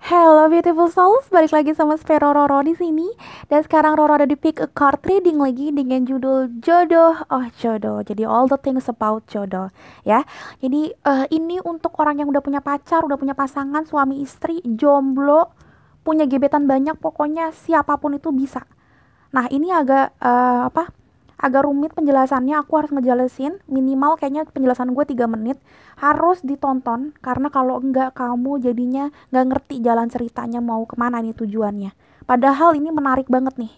Hello beautiful souls, balik lagi sama Spero Roro di sini. Dan sekarang Roro ada di pick a card reading lagi dengan judul Jodoh. Oh, jodoh. Jadi all the things about jodoh, ya. Jadi ini untuk orang yang udah punya pacar, udah punya pasangan, suami istri, jomblo, punya gebetan banyak, pokoknya siapapun itu bisa. Nah, ini agak agak rumit penjelasannya. Aku harus ngejelasin minimal kayaknya penjelasan gue 3 menit. Harus ditonton karena kalau enggak kamu jadinya nggak ngerti jalan ceritanya mau kemana nih tujuannya. Padahal ini menarik banget nih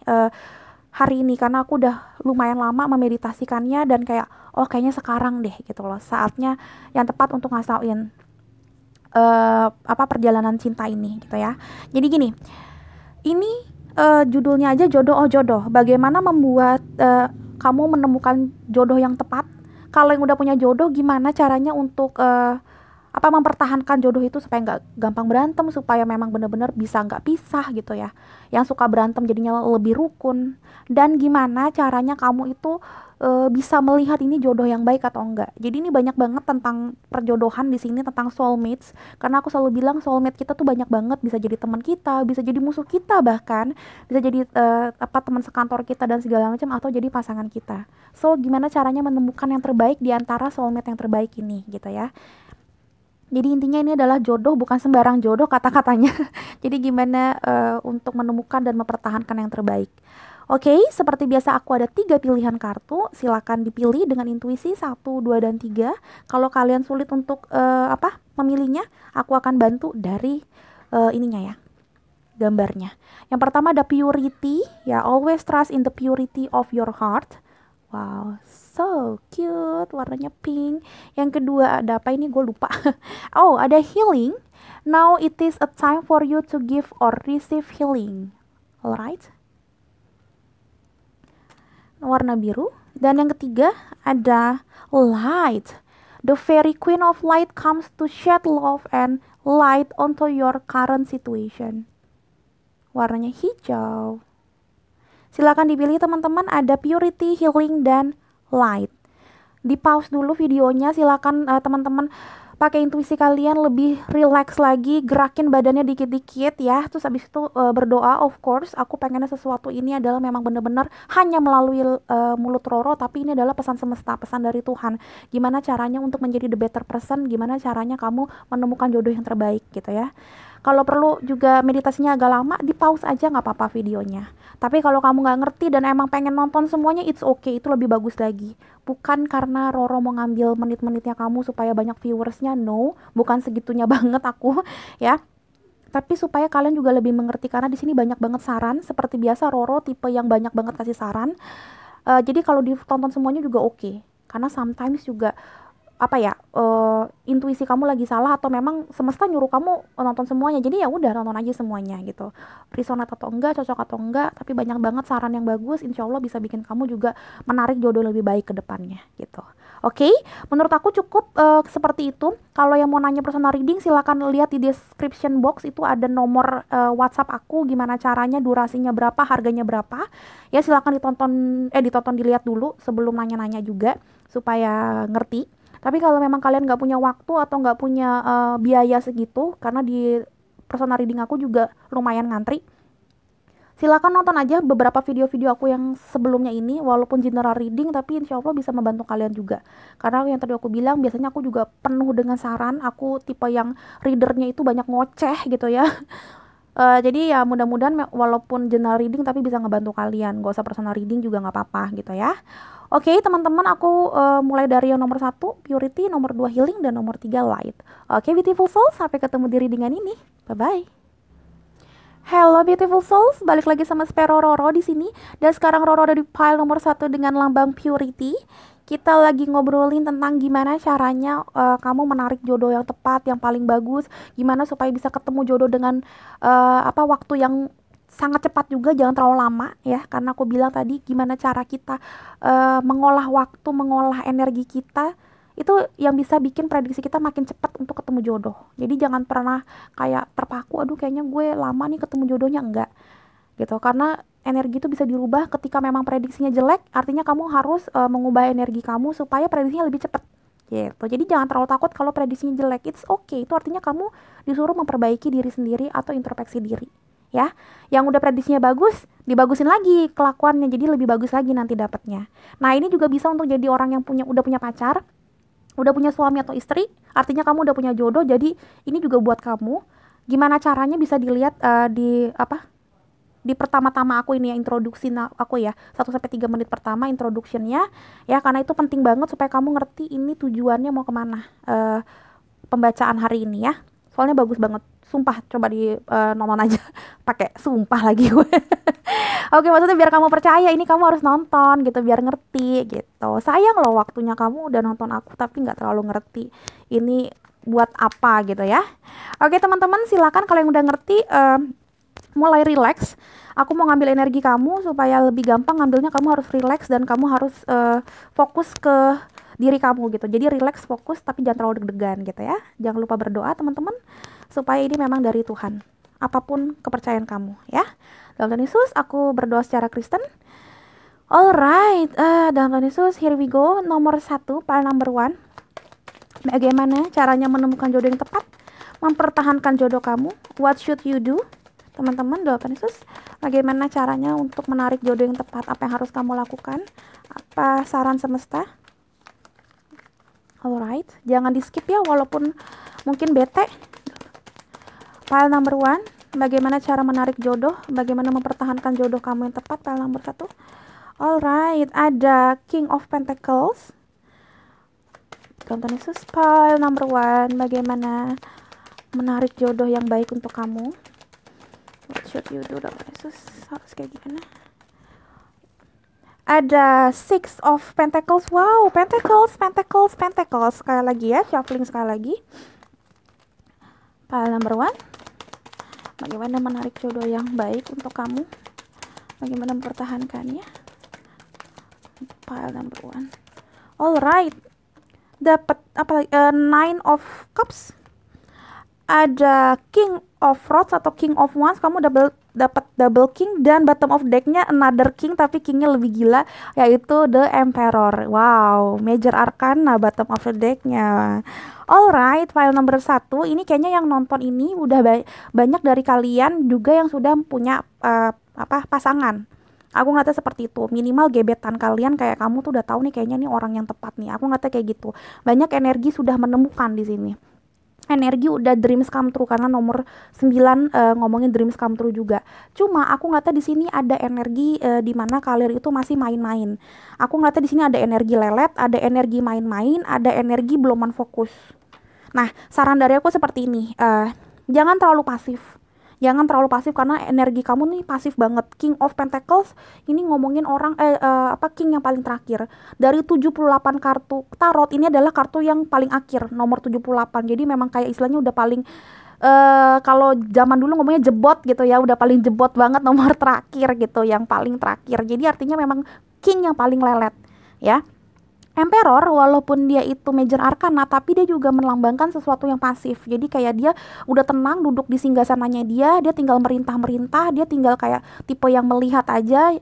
hari ini karena aku udah lumayan lama memeditasikannya dan kayak oh kayaknya sekarang deh gitu loh saatnya yang tepat untuk ngasain perjalanan cinta ini gitu ya. Jadi gini, ini judulnya aja jodoh oh jodoh. Bagaimana membuat kamu menemukan jodoh yang tepat? Kalau yang udah punya jodoh, gimana caranya untuk mempertahankan jodoh itu supaya nggak gampang berantem, supaya memang benar-benar bisa nggak pisah gitu ya. Yang suka berantem jadinya lebih rukun. Dan gimana caranya kamu itu bisa melihat ini jodoh yang baik atau enggak. Jadi ini banyak banget tentang perjodohan di sini, tentang soulmates. Karena aku selalu bilang soulmate kita tuh banyak banget, bisa jadi teman kita, bisa jadi musuh kita bahkan, bisa jadi teman sekantor kita dan segala macam atau jadi pasangan kita. So, gimana caranya menemukan yang terbaik di antara soulmate yang terbaik ini gitu ya. Jadi intinya ini adalah jodoh, bukan sembarang jodoh kata-katanya. Jadi gimana untuk menemukan dan mempertahankan yang terbaik. Oke, seperti biasa aku ada 3 pilihan kartu. Silakan dipilih dengan intuisi 1, 2, dan 3. Kalau kalian sulit untuk memilihnya, aku akan bantu dari ininya ya, gambarnya. Yang pertama ada purity, ya always trust in the purity of your heart. Wow, so cute, warnanya pink. Yang kedua ada apa ini? Gue lupa. Oh, ada healing. Now it is a time for you to give or receive healing. Alright. Warna biru. Dan yang ketiga ada light. The fairy queen of light comes to shed love and light onto your current situation. Warnanya hijau. Silakan dipilih teman-teman, ada purity, healing, dan light. Di pause dulu videonya, silakan teman-teman pakai intuisi kalian lebih relax lagi, gerakin badannya dikit-dikit ya. Terus habis itu berdoa, of course. Aku pengennya sesuatu ini adalah memang benar-benar hanya melalui mulut Roro, tapi ini adalah pesan semesta, pesan dari Tuhan. Gimana caranya untuk menjadi the better person, gimana caranya kamu menemukan jodoh yang terbaik gitu ya. Kalau perlu juga meditasinya agak lama, di pause aja nggak apa-apa videonya. Tapi kalau kamu nggak ngerti dan emang pengen nonton semuanya, it's okay, itu lebih bagus lagi. Bukan karena Roro mau ngambil menit-menitnya kamu supaya banyak viewersnya, no, bukan segitunya banget aku, ya. Tapi supaya kalian juga lebih mengerti karena di sini banyak banget saran. Seperti biasa Roro tipe yang banyak banget kasih saran. Jadi kalau ditonton semuanya juga oke. Karena sometimes juga intuisi kamu lagi salah atau memang semesta nyuruh kamu nonton semuanya, jadi ya udah nonton aja semuanya gitu, resonate atau enggak, cocok atau enggak, tapi banyak banget saran yang bagus, insya Allah bisa bikin kamu juga menarik jodoh lebih baik ke depannya gitu. Oke, menurut aku cukup seperti itu. Kalau yang mau nanya personal reading silakan lihat di description box, itu ada nomor WhatsApp aku, gimana caranya, durasinya berapa, harganya berapa, ya silakan ditonton dilihat dulu sebelum nanya-nanya juga supaya ngerti. Tapi kalau memang kalian nggak punya waktu atau nggak punya biaya segitu, karena di personal reading aku juga lumayan ngantri, silakan nonton aja beberapa video-video aku yang sebelumnya ini, walaupun general reading, tapi insya Allah bisa membantu kalian juga. Karena yang tadi aku bilang, biasanya aku juga penuh dengan saran, aku tipe yang readernya itu banyak ngoceh gitu ya. Jadi ya mudah-mudahan walaupun general reading tapi bisa ngebantu kalian, gak usah personal reading juga nggak apa-apa gitu ya. Oke teman-teman, aku mulai dari yang nomor 1 purity, nomor 2 healing, dan nomor 3 light. Oke beautiful souls, sampai ketemu di readingan ini, bye bye. Hello beautiful souls, balik lagi sama Spero Roro di sini. Dan sekarang Roro ada di pile nomor 1 dengan lambang purity. Kita lagi ngobrolin tentang gimana caranya kamu menarik jodoh yang tepat, yang paling bagus. Gimana supaya bisa ketemu jodoh dengan waktu yang sangat cepat juga, jangan terlalu lama ya. Karena aku bilang tadi gimana cara kita mengolah waktu, mengolah energi kita, itu yang bisa bikin prediksi kita makin cepat untuk ketemu jodoh. Jadi jangan pernah kayak terpaku, aduh kayaknya gue lama nih ketemu jodohnya, enggak gitu. Karena energi itu bisa dirubah ketika memang prediksinya jelek, artinya kamu harus mengubah energi kamu supaya prediksinya lebih cepat gitu. Jadi jangan terlalu takut kalau prediksinya jelek. It's okay. Itu artinya kamu disuruh memperbaiki diri sendiri atau introspeksi diri. Ya, yang udah prediksinya bagus, dibagusin lagi kelakuannya, jadi lebih bagus lagi nanti dapatnya. Nah, ini juga bisa untuk jadi orang yang udah punya pacar, udah punya suami atau istri, artinya kamu udah punya jodoh. Jadi ini juga buat kamu. Gimana caranya bisa dilihat di apa? Di pertama-tama aku ini ya, introduksi aku ya, 1 sampai 3 menit pertama introductionnya ya, karena itu penting banget supaya kamu ngerti ini tujuannya mau kemana pembacaan hari ini ya, soalnya bagus banget, sumpah. Coba di nonton aja pakai sumpah lagi gue. Oke, maksudnya biar kamu percaya ini kamu harus nonton gitu, biar ngerti gitu. Sayang loh waktunya kamu udah nonton aku tapi nggak terlalu ngerti ini buat apa gitu ya. Oke teman-teman, silakan kalau yang udah ngerti mulai relax. Aku mau ngambil energi kamu supaya lebih gampang ngambilnya. Kamu harus relax dan kamu harus fokus ke diri kamu gitu. Jadi relax, fokus, tapi jangan terlalu deg-degan gitu ya. Jangan lupa berdoa teman-teman, supaya ini memang dari Tuhan. Apapun kepercayaan kamu ya. Dalam Tuhan Yesus, aku berdoa secara Kristen. Alright, dalam Tuhan Yesus, here we go. Nomor 1, file number 1. Bagaimana caranya menemukan jodoh yang tepat? Mempertahankan jodoh kamu. What should you do? Teman-teman, dalam Tuhan Yesus, bagaimana caranya untuk menarik jodoh yang tepat? Apa yang harus kamu lakukan? Apa saran semesta? Alright, jangan di skip ya, walaupun mungkin bete. File number 1, bagaimana cara menarik jodoh? Bagaimana mempertahankan jodoh kamu yang tepat? File number 1. Alright, ada King of Pentacles. Tuhan Yesus, file number 1, bagaimana menarik jodoh yang baik untuk kamu? What should you do, Tuhan Yesus? Harus kayak gimana? Ada Six of Pentacles. Wow, Pentacles. Sekali lagi ya, shuffling sekali lagi. File number 1, bagaimana menarik jodoh yang baik untuk kamu? Bagaimana mempertahankannya? File number 1. Alright, dapat apa? Nine of Cups. Ada King of Rods atau King of Wands. Kamu dapat double king, dan bottom of decknya another king, tapi kingnya lebih gila, yaitu the Emperor. Wow, major arcana bottom of the decknya. Alright, file number 1, ini kayaknya yang nonton ini udah banyak dari kalian juga yang sudah punya pasangan. Aku ngeliatnya seperti itu, minimal gebetan kalian kayak kamu tuh udah tahu nih kayaknya nih orang yang tepat nih. Aku ngeliatnya kayak gitu. Banyak energi sudah menemukan di sini. Energi udah dreams come true, karena nomor 9 ngomongin dreams come true juga. Cuma aku ngeliatnya di sini ada energi di mana kalian itu masih main-main. Aku ngeliatnya di sini ada energi lelet, ada energi main-main, ada energi belum fokus. Nah, saran dari aku seperti ini, jangan terlalu pasif. Jangan terlalu pasif karena energi kamu nih pasif banget. King of Pentacles ini ngomongin orang king yang paling terakhir. Dari 78 kartu tarot, ini adalah kartu yang paling akhir, nomor 78. Jadi memang kayak istilahnya udah paling kalau zaman dulu ngomongnya jebot gitu ya, udah paling jebot banget, nomor terakhir gitu, yang paling terakhir. Jadi artinya memang king yang paling lelet ya. Emperor walaupun dia itu major arcana, tapi dia juga melambangkan sesuatu yang pasif. Jadi kayak dia udah tenang duduk di singgasananya dia tinggal merintah-merintah, dia tinggal kayak tipe yang melihat aja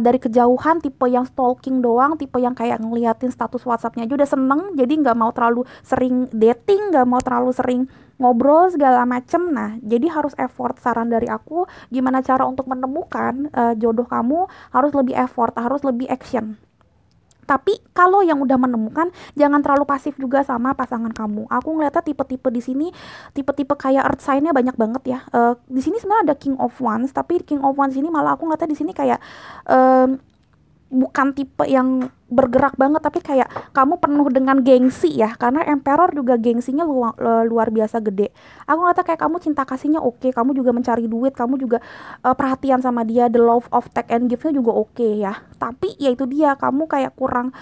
dari kejauhan, tipe yang stalking doang, tipe yang kayak ngeliatin status WhatsAppnya aja udah seneng. Jadi nggak mau terlalu sering dating, nggak mau terlalu sering ngobrol segala macem. Nah, jadi harus effort. Saran dari aku, gimana cara untuk menemukan jodoh kamu, harus lebih effort, harus lebih action. Tapi kalau yang udah menemukan, jangan terlalu pasif juga sama pasangan kamu. Aku ngeliatnya tipe-tipe di sini, tipe-tipe kayak earth sign-nya banyak banget ya. Di sini sebenarnya ada King of Wands, tapi King of Wands ini malah aku ngeliatnya di sini kayak bukan tipe yang bergerak banget, tapi kayak kamu penuh dengan gengsi ya, karena Emperor juga gengsinya luar biasa gede. Aku ngeliatnya kayak kamu cinta kasihnya oke, kamu juga mencari duit, kamu juga perhatian sama dia, the love of take and give-nya juga oke ya. Tapi ya itu dia, kamu kayak kurang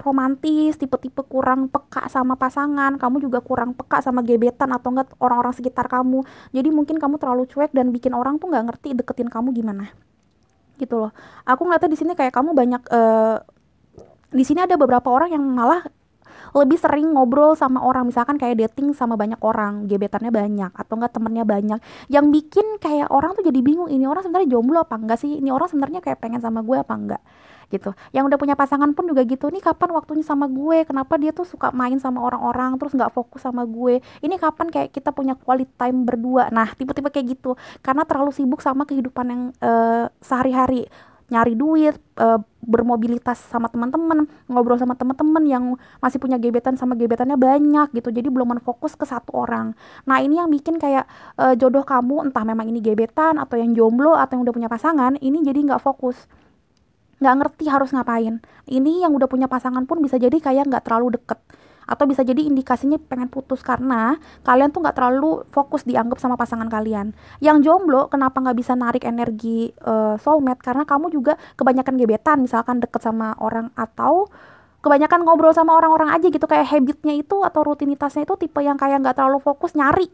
romantis, tipe-tipe kurang peka sama pasangan, kamu juga kurang peka sama gebetan atau enggak orang-orang sekitar kamu. Jadi mungkin kamu terlalu cuek dan bikin orang tuh nggak ngerti deketin kamu gimana gitu loh. Aku ngeliatnya di sini kayak kamu banyak di sini ada beberapa orang yang malah lebih sering ngobrol sama orang, misalkan kayak dating sama banyak orang, gebetannya banyak atau enggak temennya banyak, yang bikin kayak orang tuh jadi bingung, ini orang sebenarnya jomblo apa enggak sih, ini orang sebenarnya kayak pengen sama gue apa enggak gitu. Yang udah punya pasangan pun juga gitu, nih kapan waktunya sama gue, kenapa dia tuh suka main sama orang-orang terus nggak fokus sama gue, ini kapan kayak kita punya quality time berdua. Nah tipe-tipe kayak gitu karena terlalu sibuk sama kehidupan yang sehari-hari, nyari duit, bermobilitas sama teman-teman, ngobrol sama teman-teman yang masih punya gebetan sama gebetannya banyak gitu, jadi belum menfokus ke satu orang. Nah ini yang bikin kayak jodoh kamu, entah memang ini gebetan atau yang jomblo atau yang udah punya pasangan, ini jadi nggak fokus, nggak ngerti harus ngapain. Ini yang udah punya pasangan pun bisa jadi kayak nggak terlalu deket, atau bisa jadi indikasinya pengen putus karena kalian tuh nggak terlalu fokus dianggap sama pasangan kalian. Yang jomblo kenapa nggak bisa narik energi soulmate, karena kamu juga kebanyakan gebetan, misalkan deket sama orang atau kebanyakan ngobrol sama orang-orang aja gitu, kayak habitnya itu atau rutinitasnya itu tipe yang kayak nggak terlalu fokus nyari,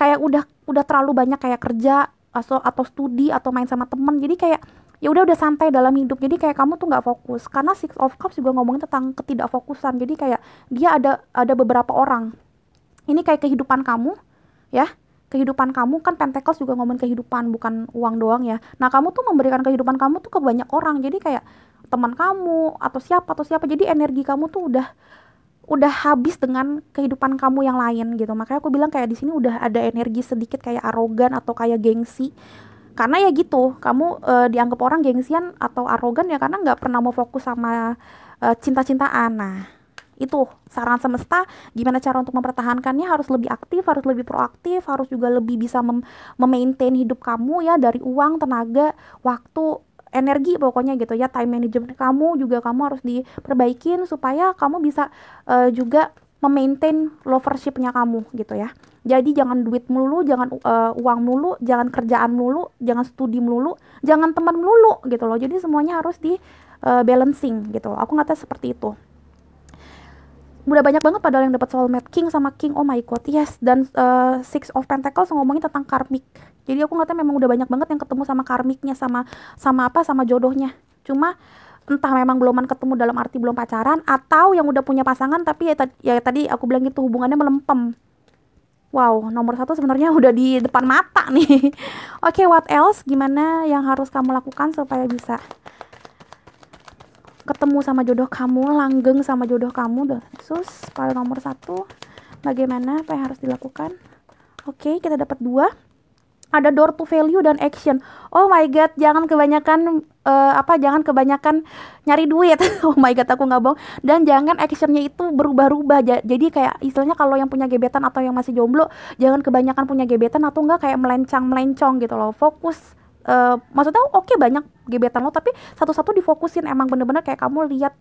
kayak udah terlalu banyak kayak kerja atau studi atau main sama temen, jadi kayak ya udah santai dalam hidup, jadi kayak kamu tuh nggak fokus. Karena Six of Cups juga ngomongin tentang ketidakfokusan, jadi kayak dia ada beberapa orang, ini kayak kehidupan kamu ya, kehidupan kamu kan. Pentacles juga ngomongin kehidupan, bukan uang doang ya. Nah kamu tuh memberikan kehidupan kamu tuh ke banyak orang, jadi kayak teman kamu atau siapa, jadi energi kamu tuh udah habis dengan kehidupan kamu yang lain gitu. Makanya aku bilang kayak di sini udah ada energi sedikit kayak arogan atau kayak gengsi, karena ya gitu kamu dianggap orang gengsian atau arogan ya karena nggak pernah mau fokus sama cinta-cintaan. Nah itu saran semesta, gimana cara untuk mempertahankannya, harus lebih aktif, harus lebih proaktif, harus juga lebih bisa memaintain hidup kamu ya, dari uang, tenaga, waktu, energi pokoknya gitu ya. Time management kamu juga kamu harus diperbaikin supaya kamu bisa juga memaintain lovershipnya kamu gitu ya. Jadi jangan duit melulu, jangan uang melulu, jangan kerjaan melulu, jangan studi melulu, jangan teman melulu gitu loh. Jadi semuanya harus di balancing gitu. Aku ngata seperti itu. Udah banyak banget padahal yang dapat soulmate, king sama king, oh my god, yes. Dan Six of Pentacles ngomongin tentang karmic. Jadi aku ngata memang udah banyak banget yang ketemu sama karmiknya, sama jodohnya. Cuma entah memang beluman ketemu dalam arti belum pacaran, atau yang udah punya pasangan tapi ya tadi aku bilang gitu, hubungannya melempem. Wow, nomor 1 sebenarnya udah di depan mata nih. Oke, what else? Gimana yang harus kamu lakukan supaya bisa ketemu sama jodoh kamu, langgeng sama jodoh kamu? Sus, pada nomor 1, bagaimana, apa yang harus dilakukan? Oke, kita dapat 2. Ada door to value dan action. Oh my god, jangan kebanyakan jangan kebanyakan nyari duit. Oh my god, aku nggak bohong. Dan jangan actionnya itu berubah-ubah. Jadi kayak istilahnya kalau yang punya gebetan atau yang masih jomblo, jangan kebanyakan punya gebetan atau enggak kayak melencang-melencong gitu loh. Fokus. Maksudnya oke, banyak gebetan lo tapi satu-satu difokusin, emang bener-bener kayak kamu lihat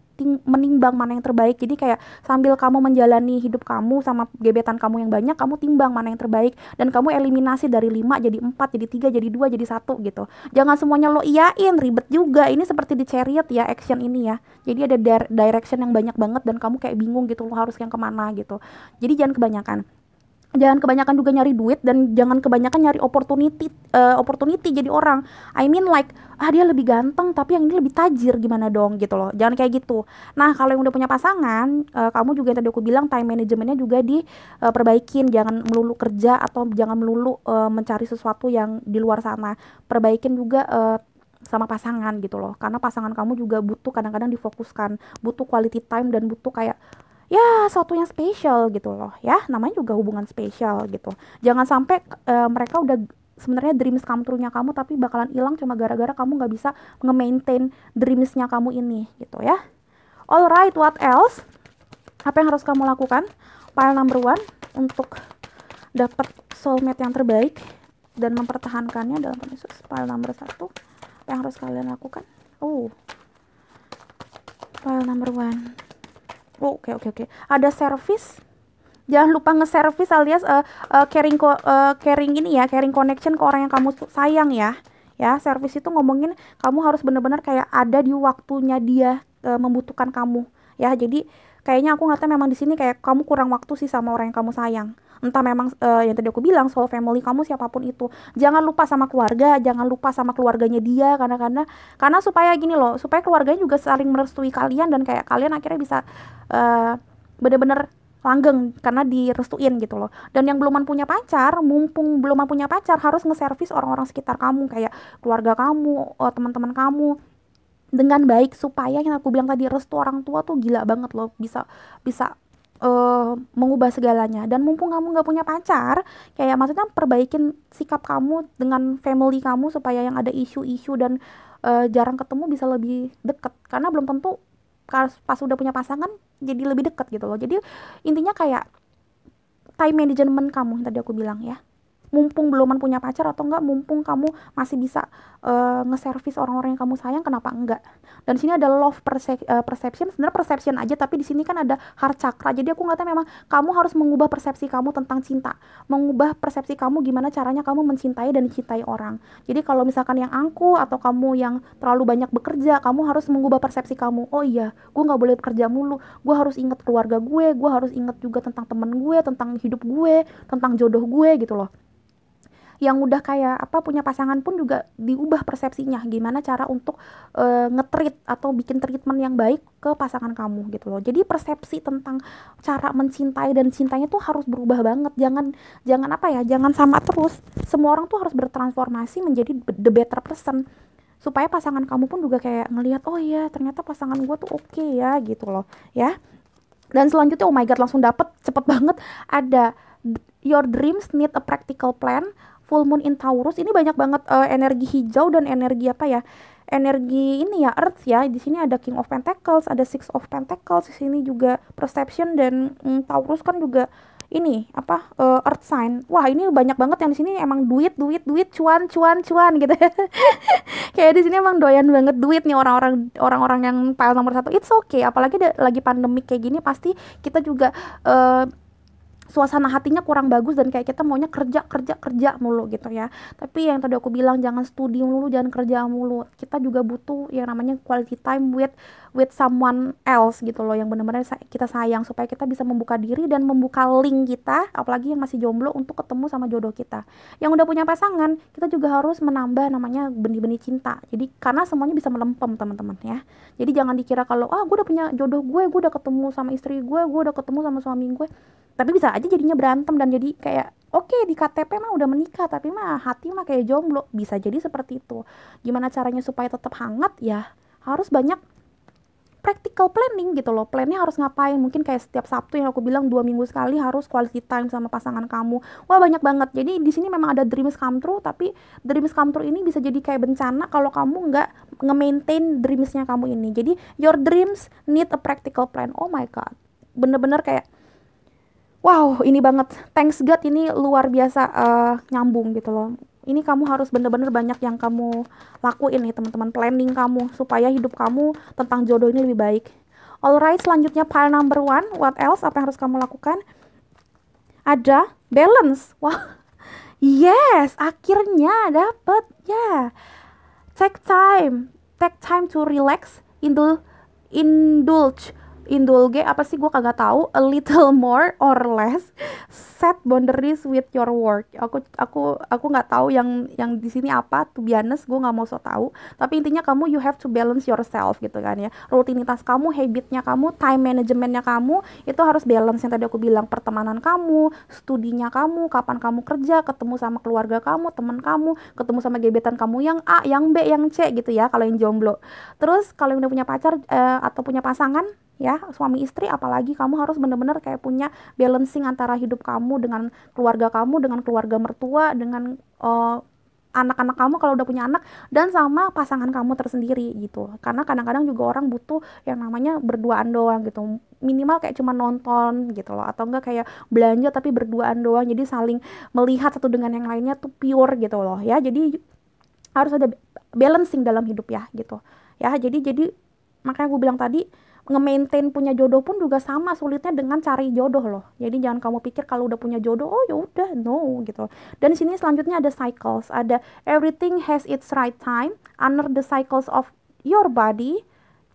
menimbang mana yang terbaik. Jadi kayak sambil kamu menjalani hidup kamu sama gebetan kamu yang banyak, kamu timbang mana yang terbaik dan kamu eliminasi dari 5 jadi 4, jadi 3, jadi 2, jadi 1 gitu. Jangan semuanya lo iyain, ribet juga. Ini seperti di Chariot ya, action ini ya. Jadi ada direction yang banyak banget dan kamu kayak bingung gitu lo harus yang kemana gitu. Jadi jangan kebanyakan juga nyari duit, dan jangan kebanyakan nyari opportunity jadi orang. I mean like, dia lebih ganteng tapi yang ini lebih tajir, gimana dong gitu loh. Jangan kayak gitu. Nah kalau yang udah punya pasangan, kamu juga yang tadi aku bilang time managementnya juga diperbaikin. Jangan melulu kerja atau jangan melulu mencari sesuatu yang di luar sana. Perbaikin juga sama pasangan gitu loh, karena pasangan kamu juga butuh kadang-kadang difokuskan, butuh quality time dan butuh kayak ya suatu yang spesial gitu loh ya, namanya juga hubungan spesial gitu. Jangan sampai mereka udah sebenarnya dreams come true-nya kamu tapi bakalan hilang cuma gara-gara kamu nggak bisa nge-maintain dreams-nya kamu ini gitu ya. Alright, what else? Apa yang harus kamu lakukan? Pile number 1 untuk dapat soulmate yang terbaik dan mempertahankannya dalam Yesus. Pile number 1, apa yang harus kalian lakukan? Pile number 1. Oke. Ada service. Jangan lupa nge-service alias caring ini ya, caring connection ke orang yang kamu sayang ya. Ya, service itu ngomongin kamu harus benar-benar kayak ada di waktunya dia membutuhkan kamu. Ya, jadi kayaknya aku ngeliatnya memang di sini kayak kamu kurang waktu sih sama orang yang kamu sayang. Entah memang yang tadi aku bilang soul family kamu siapapun itu. Jangan lupa sama keluarga, jangan lupa sama keluarganya dia karena supaya gini loh, supaya keluarganya juga saling merestui kalian dan kayak kalian akhirnya bisa bener-bener langgeng karena direstuin gitu loh. Dan yang belum punya pacar, mumpung belum punya pacar, harus ngeservis orang-orang sekitar kamu, kayak keluarga kamu, teman-teman kamu dengan baik, supaya yang aku bilang tadi, restu orang tua tuh gila banget loh, bisa bisa mengubah segalanya. Dan mumpung kamu nggak punya pacar, kayak maksudnya perbaikin sikap kamu dengan family kamu supaya yang ada isu-isu dan jarang ketemu bisa lebih deket, karena belum tentu pas udah punya pasangan jadi lebih deket gitu loh. Jadi intinya kayak time management kamu yang tadi aku bilang ya, mumpung belum punya pacar, atau enggak mumpung kamu masih bisa nge-service orang-orang yang kamu sayang, kenapa enggak. Dan di sini ada love perception, sebenarnya perception aja, tapi di sini kan ada heart chakra. Jadi aku ngeliatnya memang kamu harus mengubah persepsi kamu tentang cinta, mengubah persepsi kamu gimana caranya kamu mencintai dan dicintai orang. Jadi kalau misalkan yang angkuh atau kamu yang terlalu banyak bekerja, kamu harus mengubah persepsi kamu. Oh iya, gue nggak boleh bekerja mulu, gue harus inget keluarga gue harus inget juga tentang temen gue, tentang hidup gue, tentang jodoh gue gitu loh. Yang udah kayak apa, punya pasangan pun juga diubah persepsinya, gimana cara untuk nge-treat atau bikin treatment yang baik ke pasangan kamu gitu loh. Jadi persepsi tentang cara mencintai dan cintanya tuh harus berubah banget. Jangan jangan apa ya, jangan sama terus. Semua orang tuh harus bertransformasi menjadi the better person, supaya pasangan kamu pun juga kayak ngelihat, oh iya ternyata pasangan gue tuh oke ya gitu loh ya. Dan selanjutnya, oh my god, langsung dapet cepet banget, ada your dreams need a practical plan, full moon in Taurus. Ini banyak banget energi hijau dan energi apa ya, energi ini ya, earth ya. Di sini ada King of Pentacles, ada Six of Pentacles, di sini juga perception, dan Taurus kan juga ini apa, earth sign. Wah, ini banyak banget yang di sini emang duit duit duit, cuan cuan cuan gitu. Kayak di sini emang doyan banget duit nih orang-orang yang pile nomor satu. It's okay, apalagi lagi pandemik kayak gini, pasti kita juga suasana hatinya kurang bagus dan kayak kita maunya kerja kerja kerja mulu gitu ya. Tapi yang tadi aku bilang, jangan studi mulu, jangan kerja mulu. Kita juga butuh yang namanya quality time with someone else gitu loh, yang benar-benar kita sayang, supaya kita bisa membuka diri dan membuka link kita, apalagi yang masih jomblo, untuk ketemu sama jodoh kita. Yang udah punya pasangan, kita juga harus menambah namanya benih-benih cinta. Jadi karena semuanya bisa melempem teman-teman ya. Jadi jangan dikira kalau gue udah punya jodoh gue udah ketemu sama istri gue udah ketemu sama suami gue, tapi bisa aja jadinya berantem dan jadi kayak oke, di KTP mah udah menikah tapi mah hati mah kayak jomblo. Bisa jadi seperti itu. Gimana caranya supaya tetap hangat ya, harus banyak practical planning gitu loh. Plannya harus ngapain, mungkin kayak setiap Sabtu yang aku bilang 2 minggu sekali harus quality time sama pasangan kamu. Wah, banyak banget. Jadi di sini memang ada dreams come true, tapi dreams come true ini bisa jadi kayak bencana kalau kamu nggak nge-maintain dreamsnya kamu ini. Jadi your dreams need a practical plan. Oh my god, bener-bener kayak wow, ini banget. Thanks God, ini luar biasa nyambung gitu loh. Ini kamu harus bener-bener banyak yang kamu lakuin nih teman-teman, planning kamu supaya hidup kamu tentang jodoh ini lebih baik. Alright, selanjutnya pile number one, what else? Apa yang harus kamu lakukan? Ada balance. Wah, yes, akhirnya dapet ya. Take time to relax, indulge apa sih, gue kagak tahu, a little more or less, set boundaries with your work. Aku nggak tahu yang di sini apa, to be honest, gue nggak mau so tahu. Tapi intinya kamu you have to balance yourself gitu kan ya. Rutinitas kamu, habitnya kamu, time managementnya kamu itu harus balance. Yang tadi aku bilang, pertemanan kamu, studinya kamu, kapan kamu kerja, ketemu sama keluarga kamu, teman kamu, ketemu sama gebetan kamu yang A, yang B, yang C gitu ya kalau yang jomblo. Terus kalau yang udah punya pacar atau punya pasangan ya, suami istri, apalagi kamu harus benar-benar kayak punya balancing antara hidup kamu dengan keluarga mertua, dengan anak-anak kamu kalau udah punya anak, dan sama pasangan kamu tersendiri gitu. Karena kadang-kadang juga orang butuh yang namanya berduaan doang gitu, minimal kayak cuma nonton gitu loh, atau enggak kayak belanja tapi berduaan doang, jadi saling melihat satu dengan yang lainnya tuh pure gitu loh ya. Jadi harus ada balancing dalam hidup ya gitu ya. Jadi makanya gue bilang tadi, nge-maintain punya jodoh pun juga sama sulitnya dengan cari jodoh loh. Jadi jangan kamu pikir kalau udah punya jodoh, oh ya udah, no gitu. Dan di sini selanjutnya ada cycles, ada everything has its right time, honor the cycles of your body,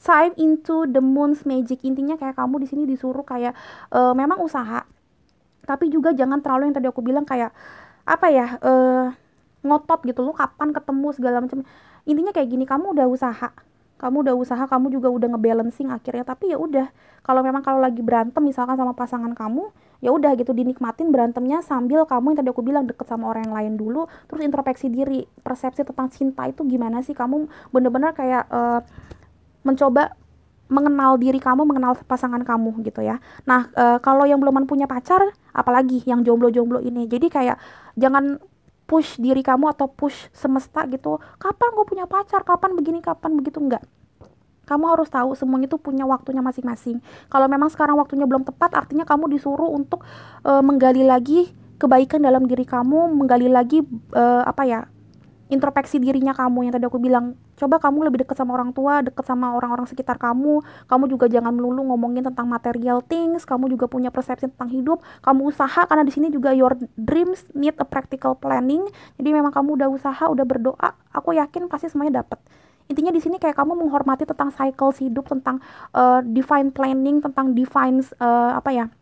time into the moon's magic. Intinya kayak kamu di sini disuruh kayak memang usaha, tapi juga jangan terlalu yang tadi aku bilang kayak apa ya, ngotot gitu loh, kapan ketemu segala macam. Intinya kayak gini, kamu udah usaha, kamu udah usaha, kamu juga udah ngebalancing akhirnya, tapi ya udah, kalau memang kalau lagi berantem misalkan sama pasangan kamu, ya udah gitu, dinikmatin berantemnya sambil kamu yang tadi aku bilang deket sama orang yang lain dulu, terus introspeksi diri, persepsi tentang cinta itu gimana sih, kamu bener-bener kayak mencoba mengenal diri kamu, mengenal pasangan kamu gitu ya. Nah, kalau yang belum punya pacar, apalagi yang jomblo-jomblo ini. Jadi kayak jangan push diri kamu atau push semesta gitu. Kapan gue punya pacar? Kapan begini? Kapan begitu? Enggak. Kamu harus tahu semuanya itu punya waktunya masing-masing. Kalau memang sekarang waktunya belum tepat, artinya kamu disuruh untuk menggali lagi kebaikan dalam diri kamu, menggali lagi apa ya, introspeksi dirinya kamu yang tadi aku bilang. Coba kamu lebih dekat sama orang tua, dekat sama orang-orang sekitar kamu juga jangan melulu ngomongin tentang material things, kamu juga punya persepsi tentang hidup, kamu usaha, karena di sini juga your dreams need a practical planning. Jadi memang kamu udah usaha, udah berdoa, aku yakin pasti semuanya dapat. Intinya di sini kayak kamu menghormati tentang cycles hidup, tentang divine planning, tentang divine apa ya,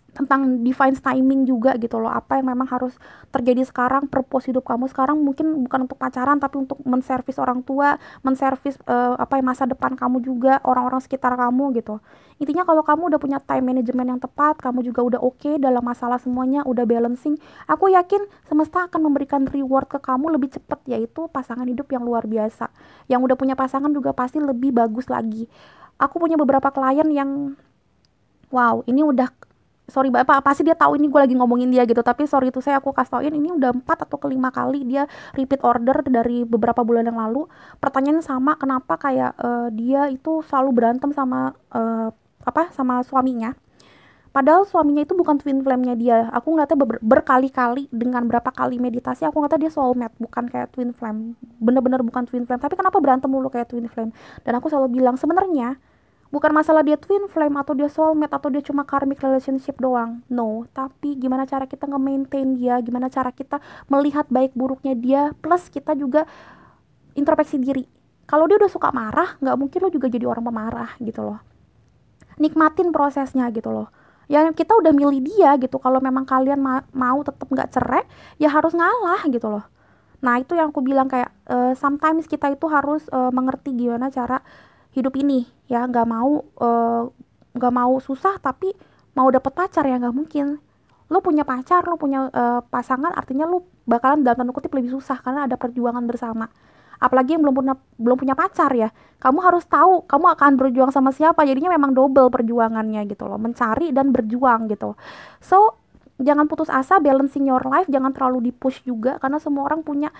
tentang divine timing juga gitu loh, apa yang memang harus terjadi sekarang, purpose hidup kamu sekarang mungkin bukan untuk pacaran tapi untuk menservis orang tua, menservis apa ya, masa depan kamu juga, orang-orang sekitar kamu gitu. Intinya kalau kamu udah punya time management yang tepat, kamu juga udah oke dalam masalah semuanya, udah balancing, aku yakin semesta akan memberikan reward ke kamu lebih cepat, yaitu pasangan hidup yang luar biasa. Yang udah punya pasangan juga pasti lebih bagus lagi. Aku punya beberapa klien yang wow, ini udah, sorry bapak, pasti dia tahu ini gue lagi ngomongin dia gitu, tapi sorry itu saya aku kasih tauin, ini udah 4 atau 5 kali dia repeat order dari beberapa bulan yang lalu. Pertanyaannya sama, kenapa kayak dia itu selalu berantem sama apa, sama suaminya, padahal suaminya itu bukan twin flame-nya dia. Aku ngeliatnya berkali-kali, dengan berapa kali meditasi aku ngeliatnya dia soulmate, bukan kayak twin flame, bener-bener bukan twin flame, tapi kenapa berantem mulu kayak twin flame. Dan aku selalu bilang sebenarnya bukan masalah dia twin flame atau dia soulmate atau dia cuma karmic relationship doang. No, tapi gimana cara kita nge-maintain dia, gimana cara kita melihat baik buruknya dia, plus kita juga introspeksi diri. Kalau dia udah suka marah, nggak mungkin lo juga jadi orang pemarah gitu loh. Nikmatin prosesnya gitu loh. Ya kita udah milih dia gitu. Kalau memang kalian mau tetap nggak cerai, ya harus ngalah gitu loh. Nah itu yang aku bilang kayak sometimes kita itu harus mengerti gimana cara hidup ini ya, nggak mau susah tapi mau dapet pacar, ya nggak mungkin. Lo punya pacar, lo punya pasangan, artinya lo bakalan dalam tanda kutip lebih susah karena ada perjuangan bersama. Apalagi yang belum punya pacar ya, kamu harus tahu kamu akan berjuang sama siapa, jadinya memang double perjuangannya gitu loh, mencari dan berjuang gitu. So jangan putus asa, balancing your life, jangan terlalu di push juga karena semua orang punya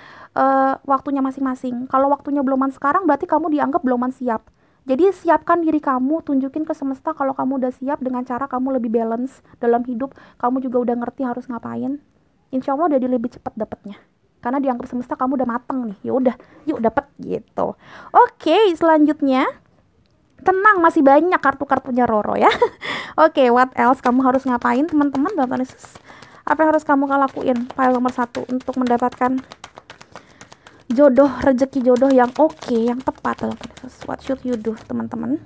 waktunya masing-masing. Kalau waktunya beluman sekarang berarti kamu dianggap beluman siap. Jadi siapkan diri kamu, tunjukin ke semesta kalau kamu udah siap dengan cara kamu lebih balance dalam hidup, kamu juga udah ngerti harus ngapain. Insya Allah udah lebih cepat dapetnya. Karena dianggap semesta kamu udah mateng nih. Ya udah, yuk dapet gitu. Oke, selanjutnya tenang, masih banyak kartu-kartunya Roro ya. Oke, what else kamu harus ngapain teman-teman dalam tanda khusus? Apa yang harus kamu lakuin? File nomor 1 untuk mendapatkan jodoh, rezeki jodoh yang oke, yang tepat dalam tanda khusus. What should you do teman-teman?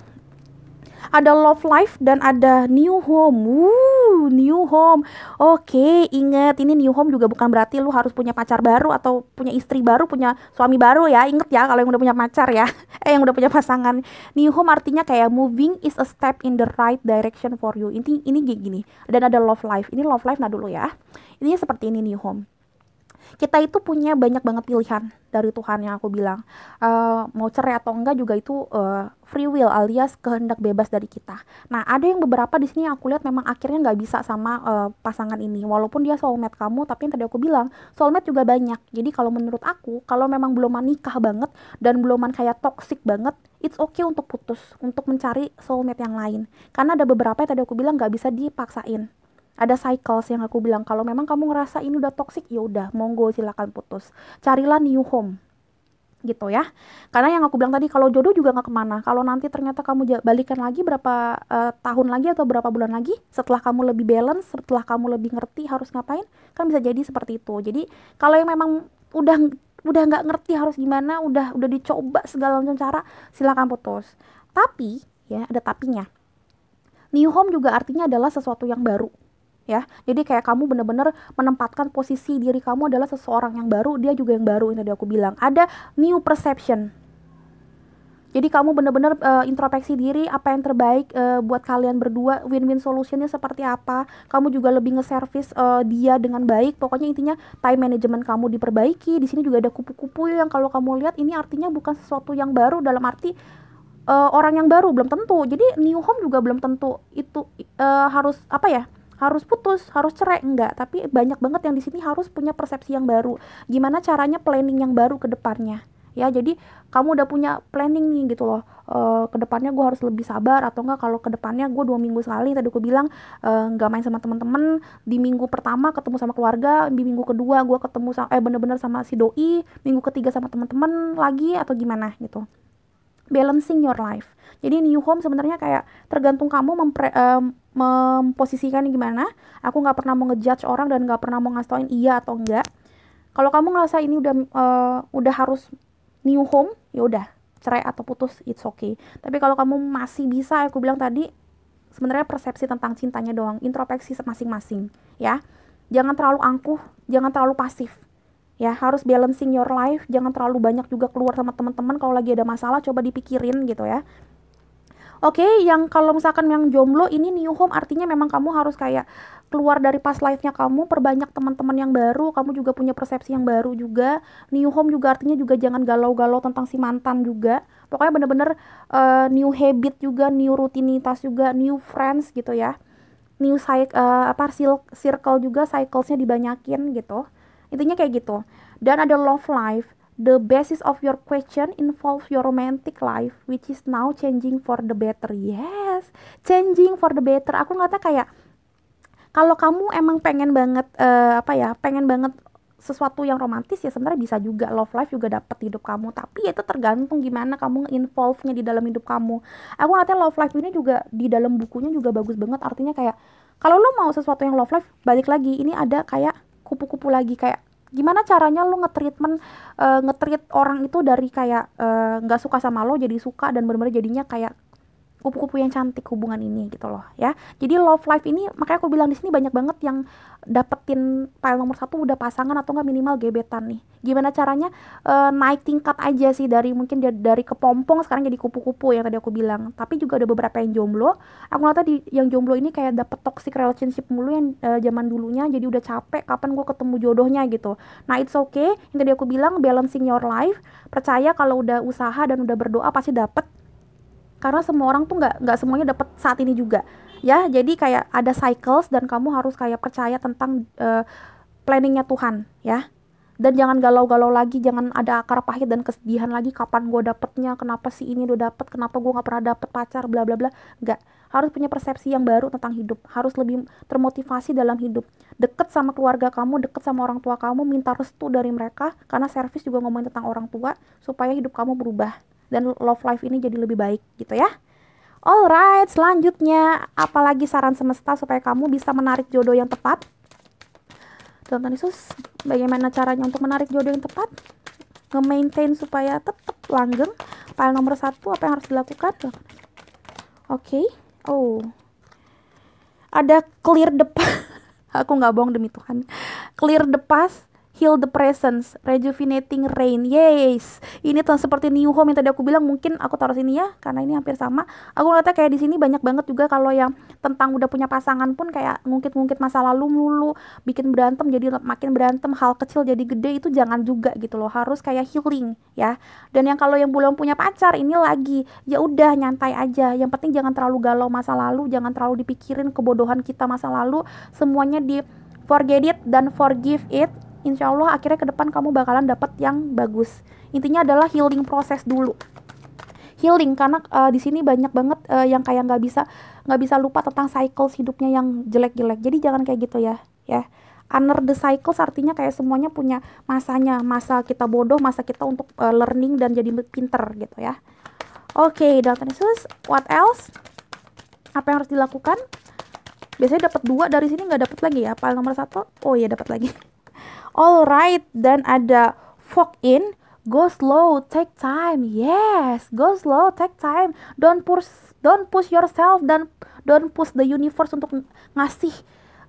Ada love life dan ada new home. New home. Oke, inget ini new home juga bukan berarti lu harus punya pacar baru atau punya istri baru, punya suami baru ya. Inget ya kalau yang udah punya pacar ya. Yang udah punya pasangan. New home artinya kayak moving is a step in the right direction for you. Ini gini. Dan ada love life. Ini love life nah dulu ya. Ini seperti ini new home. Kita itu punya banyak banget pilihan dari Tuhan yang aku bilang. Mau cerai atau enggak juga itu free will alias kehendak bebas dari kita. Nah ada yang beberapa di sini yang aku lihat memang akhirnya nggak bisa sama pasangan ini, walaupun dia soulmate kamu, tapi yang tadi aku bilang soulmate juga banyak. Jadi kalau menurut aku, kalau memang belum menikah banget dan belum kayak toxic banget, it's okay untuk putus, untuk mencari soulmate yang lain. Karena ada beberapa yang tadi aku bilang nggak bisa dipaksain. Ada cycles yang aku bilang, kalau memang kamu ngerasa ini udah toxic, ya udah monggo silakan putus, carilah new home gitu ya. Karena yang aku bilang tadi, kalau jodoh juga nggak kemana. Kalau nanti ternyata kamu balikan lagi berapa tahun lagi atau berapa bulan lagi setelah kamu lebih balance, setelah kamu lebih ngerti harus ngapain, kan bisa jadi seperti itu. Jadi kalau yang memang udah nggak ngerti harus gimana, udah dicoba segala macam cara, silakan putus. Tapi ya ada tapinya, new home juga artinya adalah sesuatu yang baru ya. Jadi kayak kamu bener-bener menempatkan posisi diri kamu adalah seseorang yang baru, dia juga yang baru. Yang tadi aku bilang ada new perception. Jadi kamu bener-bener introspeksi diri, apa yang terbaik buat kalian berdua, win-win solutionnya seperti apa. Kamu juga lebih nge-service dia dengan baik. Pokoknya intinya time management kamu diperbaiki. Di sini juga ada kupu-kupu yang kalau kamu lihat ini artinya bukan sesuatu yang baru, dalam arti orang yang baru belum tentu. Jadi new home juga belum tentu itu harus apa ya? Harus putus, harus cerai enggak, tapi banyak banget yang di sini harus punya persepsi yang baru. Gimana caranya planning yang baru ke depannya. Ya, jadi kamu udah punya planning nih gitu loh. Ke depannya gue harus lebih sabar atau enggak kalau ke depannya gue 2 minggu sekali tadi aku bilang enggak main sama teman-teman, di minggu pertama ketemu sama keluarga, di minggu kedua gue ketemu sama bener-bener sama si doi, minggu ketiga sama teman-teman lagi atau gimana gitu. Balancing your life. Jadi new home sebenarnya kayak tergantung kamu memposisikannya gimana. Aku nggak pernah mau ngejudge orang dan nggak pernah mau ngasih tauin iya atau enggak. Kalau kamu ngerasa ini udah harus new home, ya udah cerai atau putus, it's okay. Tapi kalau kamu masih bisa, aku bilang tadi sebenarnya persepsi tentang cintanya doang, introspeksi masing-masing, ya. Jangan terlalu angkuh, jangan terlalu pasif. Ya, harus balancing your life, jangan terlalu banyak juga keluar sama teman-teman kalau lagi ada masalah, coba dipikirin gitu ya. Oke, yang kalau misalkan yang jomblo ini new home artinya memang kamu harus kayak keluar dari past life-nya kamu, perbanyak teman-teman yang baru, kamu juga punya persepsi yang baru juga. New home juga artinya juga jangan galau-galau tentang si mantan juga. Pokoknya bener-bener new habit juga, new rutinitas juga, new friends gitu ya. New circle juga, cyclesnya dibanyakin gitu. Intinya kayak gitu. Dan ada love life. The basis of your question involves your romantic life, which is now changing for the better. Yes, changing for the better. Aku ngata kayak kalau kamu emang pengen banget pengen banget sesuatu yang romantis ya sebenarnya bisa juga, love life juga dapet di hidup kamu, tapi itu tergantung gimana kamu involve-nya di dalam hidup kamu. Aku ngeliatnya love life ini juga di dalam bukunya juga bagus banget, artinya kayak kalau lo mau sesuatu yang love life, balik lagi ini ada kayak kupu-kupu lagi, kayak gimana caranya lo nge-treat orang itu dari kayak nggak suka sama lo jadi suka dan benar-benar jadinya kayak kupu-kupu yang cantik hubungan ini gitu loh ya. Jadi love life ini makanya aku bilang di sini banyak banget yang dapetin file nomor 1 udah pasangan atau enggak minimal gebetan nih. Gimana caranya naik tingkat aja sih dari mungkin dari kepompong sekarang jadi kupu-kupu yang tadi aku bilang. Tapi juga ada beberapa yang jomblo. Aku ngeliat tadi yang jomblo ini kayak dapet toxic relationship mulu yang zaman dulunya, jadi udah capek kapan gue ketemu jodohnya gitu. Nah it's okay, yang tadi aku bilang balancing your life. Percaya kalau udah usaha dan udah berdoa pasti dapet, karena semua orang tuh nggak semuanya dapat saat ini juga ya. Jadi kayak ada cycles dan kamu harus kayak percaya tentang planningnya Tuhan ya. Dan jangan galau-galau lagi, jangan ada akar pahit dan kesedihan lagi, kapan gue dapetnya, kenapa sih ini udah dapet, kenapa gue nggak pernah dapet pacar, bla bla bla. Nggak, harus punya persepsi yang baru tentang hidup, harus lebih termotivasi dalam hidup, deket sama keluarga kamu, deket sama orang tua kamu, minta restu dari mereka, karena servis juga ngomongin tentang orang tua supaya hidup kamu berubah dan love life ini jadi lebih baik gitu ya. Alright, selanjutnya apalagi saran semesta supaya kamu bisa menarik jodoh yang tepat? Tuhan Yesus, bagaimana caranya untuk menarik jodoh yang tepat? Nge-maintain supaya tetap langgeng. File nomor 1, apa yang harus dilakukan? Oke. Oh, ada clear the path. Aku nggak bohong demi Tuhan. Clear the path, heal the presence, rejuvenating rain. Yes, ini tuh seperti new home yang tadi aku bilang. Mungkin aku taruh sini ya karena ini hampir sama. Aku ngeliatnya kayak di sini banyak banget juga kalau yang tentang udah punya pasangan pun kayak ngungkit-ngungkit masa lalu melulu, bikin berantem jadi makin berantem, hal kecil jadi gede, itu jangan juga gitu loh. Harus kayak healing ya. Dan yang kalau yang belum punya pacar ini lagi, ya udah nyantai aja. Yang penting jangan terlalu galau masa lalu, jangan terlalu dipikirin kebodohan kita masa lalu. Semuanya di forget it dan forgive it. Insya Allah akhirnya ke depan kamu bakalan dapet yang bagus. Intinya adalah healing proses dulu. Healing karena di sini banyak banget yang kayak nggak bisa lupa tentang cycles hidupnya yang jelek-jelek. Jadi jangan kayak gitu ya. Honor the cycles artinya kayak semuanya punya masanya. Masa kita bodoh, masa kita untuk learning dan jadi pinter gitu ya. Oke, Tuhan Yesus, what else? Apa yang harus dilakukan? Biasanya dapat 2 dari sini, nggak dapat lagi ya. File nomor 1. Oh iya, dapat lagi. Alright, dan ada fog in, go slow, take time. Yes, go slow, take time. Don't push yourself dan don't push the universe untuk ngasih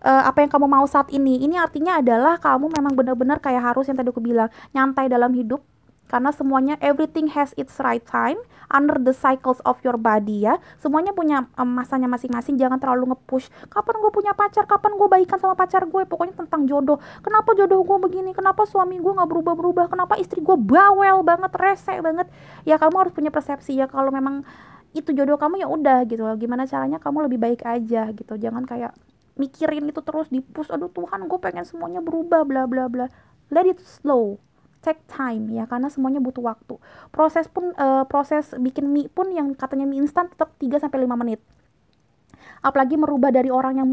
apa yang kamu mau saat ini. Ini artinya adalah kamu memang benar-benar kayak harus yang tadi aku bilang, nyantai dalam hidup. karena semuanya everything has its right time under the cycles of your body ya. Semuanya punya masanya masing-masing. Jangan terlalu nge-push kapan gue punya pacar, kapan gue baikan sama pacar gue, pokoknya tentang jodoh. Kenapa jodoh gue begini, kenapa suami gue nggak berubah-berubah, kenapa istri gue bawel banget, rese banget. Ya kamu harus punya persepsi ya, kalau memang itu jodoh kamu ya udah gitu loh, gimana caranya kamu lebih baik aja gitu. Jangan kayak mikirin itu terus, di-push, aduh Tuhan gue pengen semuanya berubah bla bla bla. Let it slow, take time ya, karena semuanya butuh waktu. Proses bikin mie pun yang katanya mie instan tetap 3 sampai 5 menit. Apalagi merubah dari orang yang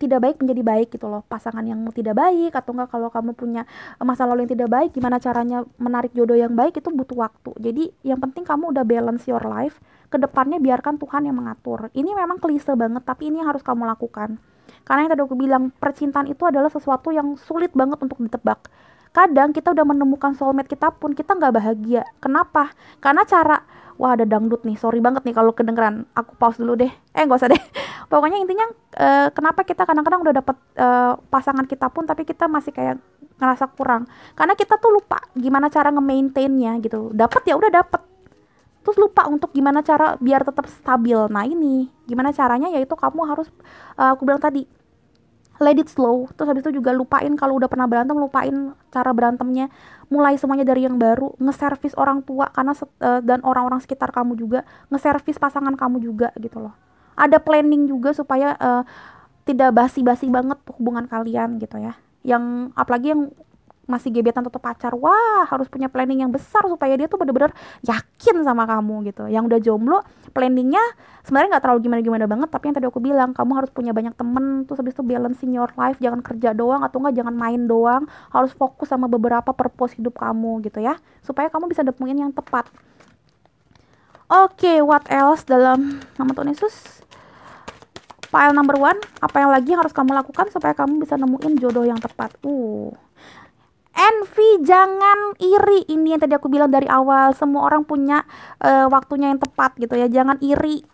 tidak baik menjadi baik gitu loh, pasangan yang tidak baik, atau enggak kalau kamu punya masa lalu yang tidak baik, gimana caranya menarik jodoh yang baik itu butuh waktu. Jadi yang penting kamu udah balance your life, kedepannya biarkan Tuhan yang mengatur. Ini memang klise banget, tapi ini yang harus kamu lakukan. Karena yang tadi aku bilang, percintaan itu adalah sesuatu yang sulit banget untuk ditebak. Kadang kita udah menemukan soulmate kita pun kita nggak bahagia. Kenapa? Karena wah ada dangdut nih, sorry banget nih kalau kedengeran. Aku pause dulu deh. Nggak usah deh. Pokoknya intinya kenapa kita kadang-kadang udah dapet pasangan kita pun tapi kita masih kayak ngerasa kurang. Karena kita tuh lupa gimana cara nge-maintainnya gitu. Dapat ya udah dapet. Terus lupa untuk gimana cara biar tetap stabil. Nah ini, gimana caranya, yaitu kamu harus, aku bilang tadi, let it slow. Terus habis itu juga lupain kalau udah pernah berantem, lupain cara berantemnya, mulai semuanya dari yang baru, nge-service orang tua karena dan orang-orang sekitar kamu juga, nge-service pasangan kamu juga gitu loh. Ada planning juga supaya tidak basi-basi banget hubungan kalian gitu ya. Yang apalagi yang masih gebetan atau pacar, wah harus punya planning yang besar supaya dia tuh bener-bener yakin sama kamu gitu. Yang udah jomblo, planningnya sebenarnya nggak terlalu gimana-gimana banget, tapi yang tadi aku bilang, kamu harus punya banyak temen, terus habis itu balancing your life, jangan kerja doang atau enggak jangan main doang, harus fokus sama beberapa purpose hidup kamu gitu ya, supaya kamu bisa dapetin yang tepat. Oke, what else dalam nama Tuhan Yesus? File number 1, apa yang lagi harus kamu lakukan supaya kamu bisa nemuin jodoh yang tepat? Envy, jangan iri. Ini yang tadi aku bilang dari awal, semua orang punya waktunya yang tepat gitu ya. Jangan iri.